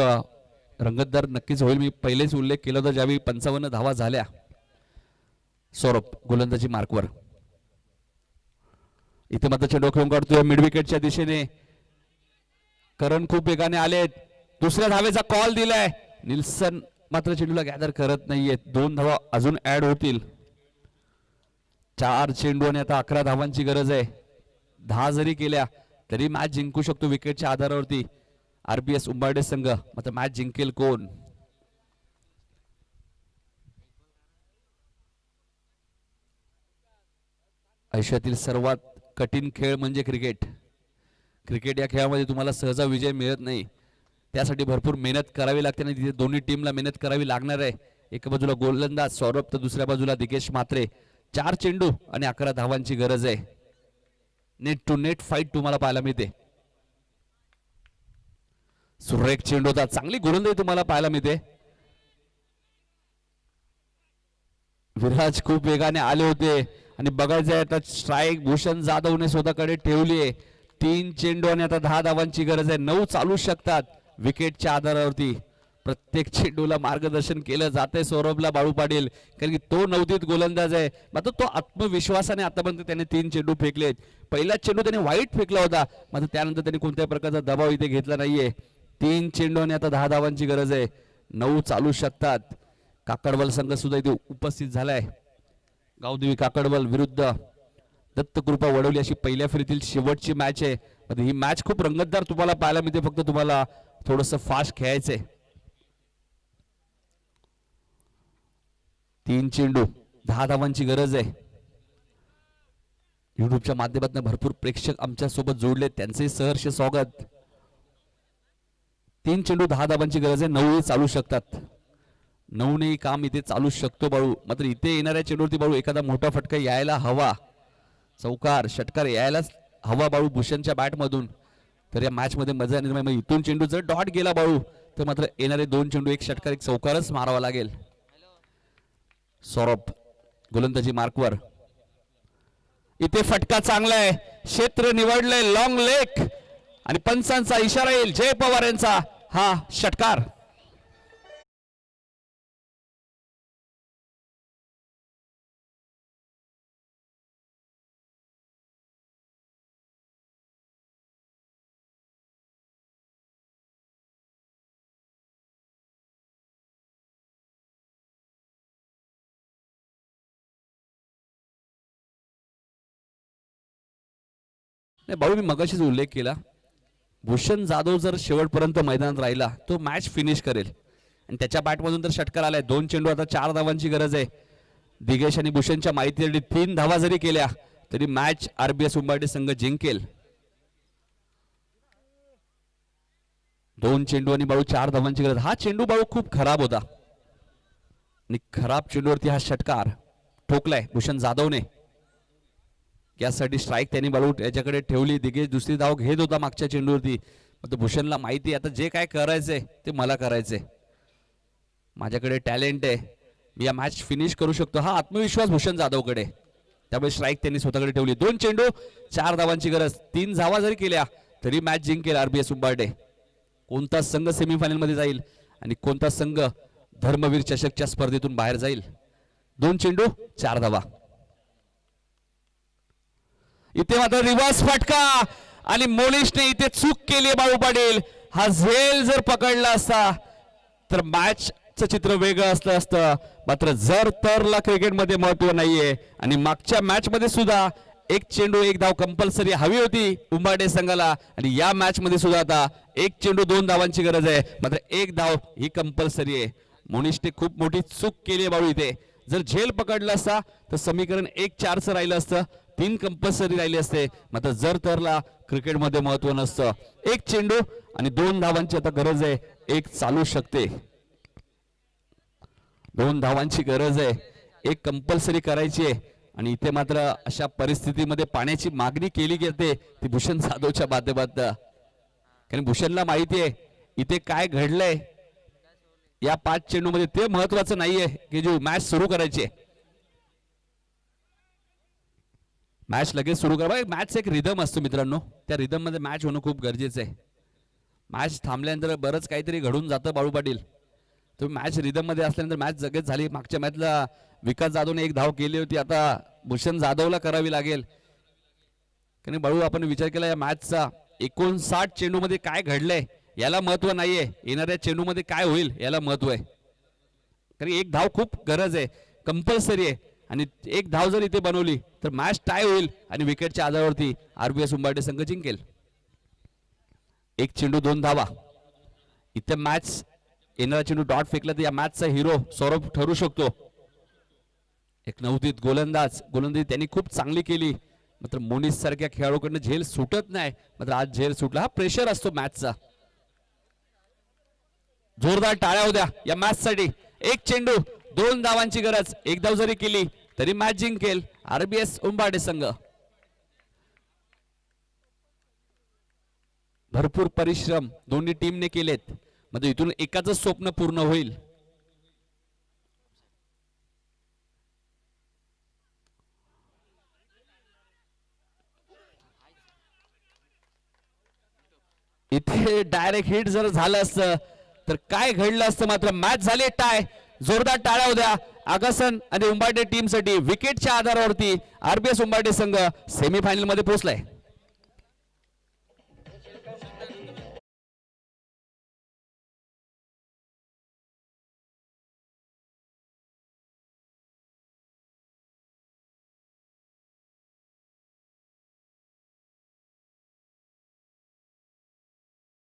रंगतदार नक्कीच होईल. मी पहिलेच उल्लेख केला होता ज्यावेळी 55 धावा झाल्या. सौरभ गोलंदाजी मार्कवर. इथे मात्र चेंडू खेळून काढतोय मिड विकेटच्या दिशेने. करण खूप वेगाने आलेत. दुसऱ्या धावेचा कॉल दिलाय. निल्सन मात्र चेंडूला गॅदर करत नाहीये. 2 धावा अजून ऍड होतील. 4 चेंडू आणि आता 11 धावांची गरज आहे. 10 जरी केल्या तरी मॅच जिंकू शकतो विकेटच्या आधारावरती आरपीएस उंबारडे संघ. मात्र मॅच जिंकेल कोण? आयुष्यातील सर्वात कठीण खेळ म्हणजे क्रिकेट. क्रिकेट या खेळामध्ये तुम्हाला सहजा विजय मिळत नाही. त्यासाठी भरपूर मेहनत करावी लागते आणि तिथे दोन्ही टीमला मेहनत करावी लागणार आहे. एका बाजूला गोलंदाज सौरभ तर दुसऱ्या बाजूला दिकेश म्हात्रे. 4 चेंडू आणि 11 धावांची गरज आहे. नेट टू नेट फाईट तुम्हाला पाहायला मिळते. सुरेख चेंडू होता. चांगली गोलंदाजी तुम्हाला पाहायला मिळते. विराज खूप वेगाने आले होते आणि बघायचंय आता स्ट्राईक भूषण जाधवने स्वतःकडे ठेवली आहे. 3 चेंडू आणि आता 10 धावांची गरज आहे. 9 चालू शकतात विकेटच्या आधारावरती. प्रत्येक चेंडूला मार्गदर्शन केलं जाते सौरभला बाळू पाटील, कारण की तो नवोदित गोलंदाज आहे. मात्र तो आत्मविश्वासाने आतापर्यंत त्याने 3 चेंडू फेकलेत. पहिला चेंडू त्याने वाईट फेकला होता, मात्र त्यानंतर त्याने कोणत्याही प्रकारचा दबाव इथे घेतला नाहीये. 3 चेंडू आणि आता 10 धावांची गरज आहे. 9 चालू शकतात. काकडवल संघ सुद्धा इथे उपस्थित झालाय. गावदेवी काकडवल विरुद्ध दत्तकृपा वडवली अशी पहिल्या फेरीतील शेवटची मॅच आहे. ही मॅच खूप रंगतदार तुम्हाला पाहायला मिळते. फक्त तुम्हाला थोडंसं फास्ट खेळायचंय. 3 चेंडू 10 धावांची गरज आहे. युट्यूबच्या माध्यमातून भरपूर प्रेक्षक आमच्या सोबत जोडले, त्यांचे सहर्ष स्वागत. 3 चेंडू 10 धावांची गरज आहे. 9 चालू शकतात. 9ने काम इथे चालू शकतो बाळू. मात्र इथे येणाऱ्या चेंडूवरती बाळू एखादा मोठा फटका यायला हवा. चौकार षटकार यायलाच हवा बाळू भूषणच्या बॅट मधून, तर या मॅच मध्ये मजा निर्माण. इथून चेंडू जर डॉट गेला बाळू तर मात्र येणारे 2 चेंडू एक षटकार एक चौकारच मारावा लागेल. सौरभ गोलंदाजी मार्कवर. इथे फटका चांगला आहे. क्षेत्र निवडलंय लॉंग लेग आणि पंचांचा इशारा येईल जय पवार यांचा. हा षटकार. नाही बाळू, मी मगाशीच उल्लेख केला, भूषण जाधव जर शेवटपर्यंत मैदानात राहिला तो मॅच फिनिश करेल. आणि त्याच्या बॅटमधून तर षटकार आलाय. 2 चेंडू, आता 4 धावांची गरज आहे. दिगेश आणि भूषणच्या माहितीसाठी 3 धावा जरी केल्या तरी मॅच आरबीएस उंबाडे संघ जिंकेल. 2 चेंडू आणि बाळू 4 धावांची गरज. हा चेंडू बाळू खूप खराब होता आणि खराब चेंडूवरती हा षटकार ठोकलाय भूषण जाधवने. यासाठी स्ट्राईक त्यांनी बाळू याच्याकडे ठेवली. दिगेश दुसरी धाव घेत होता मागच्या चेंडूवरती. तर भूषणला माहिती आता जे काय करायचंय ते मला करायचंय, माझ्याकडे टॅलेंट आहे, मी या मॅच फिनिश करू शकतो, हा आत्मविश्वास भूषण जाधवकडे. त्यामुळे स्ट्राईक त्यांनी स्वतःकडे ठेवली. 2 चेंडू 4 धावांची गरज. 3 धावा जरी केल्या तरी मॅच जिंकेल आरबीएस उंबारडे. कोणता संघ सेमीफायनल मध्ये जाईल आणि कोणता संघ धर्मवीर चषकच्या स्पर्धेतून बाहेर जाईल. 2 चेंडू 4 धावा. इथे मात्र रिव्हर्स फटका आणि मोनिशने इथे चूक केली. बाळू पाटील हा झेल जर पकडला असता तर मॅचचं चित्र वेगळं असलं असतं. मात्र जर तरला क्रिकेटमध्ये महत्व नाहीये आणि मागच्या मॅच मध्ये सुद्धा 1 चेंडू 1 धाव कंपल्सरी हवी होती उंबारडे संघाला आणि या मॅच मध्ये सुद्धा आता 1 चेंडू 2 धावांची गरज आहे, मात्र 1 धाव ही कंपल्सरी आहे. मोनिशने खूप मोठी चूक केली आहे बाळू इथे. जर झेल पकडला असता तर समीकरण 1-4चं राहिलं असतं, 3 कंपल्सरी राहिले असते. मात्र जर तरला क्रिकेटमध्ये महत्व नसतं. 1 चेंडू आणि 2 धावांची आता गरज आहे. 1 चालू शकते, 2 धावांची गरज आहे, 1 कंपल्सरी करायची आहे. आणि इथे मात्र अशा परिस्थितीमध्ये पाण्याची मागणी केली जाते ती भूषण जाधवच्या माध्यमातून. कारण भूषणला माहिती आहे इथे काय घडलंय या 5 चेंडूमध्ये, ते महत्वाचं नाहीये की जो मॅच सुरू करायची आहे. मॅच लगेच सुरू करा. मॅच एक रिदम असतो मित्रांनो, त्या रिदम मध्ये मॅच होणं खूप गरजेचं आहे. मॅच थांबल्यानंतर बरंच काहीतरी घडून जातं बाळू पाटील. तुम्ही मॅच रिदम मध्ये असल्यानंतर मॅच लगेच झाली. मागच्या मॅचला विकास जाधवने 1 धाव केली होती, आता भूषण जाधवला करावी लागेल. कारण बाळू आपण विचार केला या मॅचचा 59 चेंडू मध्ये काय घडलंय याला महत्व नाहीये, येणाऱ्या चेंडू मध्ये काय होईल याला महत्व आहे. कारण 1 धाव खूप गरज आहे, कंपल्सरी आहे. आणि 1 धाव जर इथे बनवली तर मॅच टाय होईल आणि विकेटच्या आधारावरती आरबीएस उंबारडे संघ जिंकेल. 1 चेंडू 2 धावा. इथे मॅच येणारा चेंडू डॉट फेकला तर या मॅचचा हिरो सौरभ ठरू शकतो. एक नवोदित गोलंदाजी त्यांनी खूप चांगली केली, मात्र मोनिश सारख्या खेळाडूकडनं झेल सुटत नाही. मात्र आज झेल सुटला. हा प्रेशर असतो मॅचचा. जोरदार टाळ्या होत्या या मॅच साठी. 1 चेंडू 2 धावांची गरज. 1 धाव जरी केली तरी मॅच जिंकेल आरबीएस उंबारडे संघ. भरपूर परिश्रम दोन्ही टीमने केलेत, म्हणजे इथून एकाच स्वप्न पूर्ण होईल. इथे डायरेक्ट हिट जर झालं असतं तर काय घडलं असतं. मात्र मॅच झाली टाय. जोरदार टाळ्या होत्या आगासन आणि उंबारडे टीम साठी. विकेटच्या आधारावरती आरबीएस उंबारडे संघ सेमीफायनल मध्ये पोहोचलाय.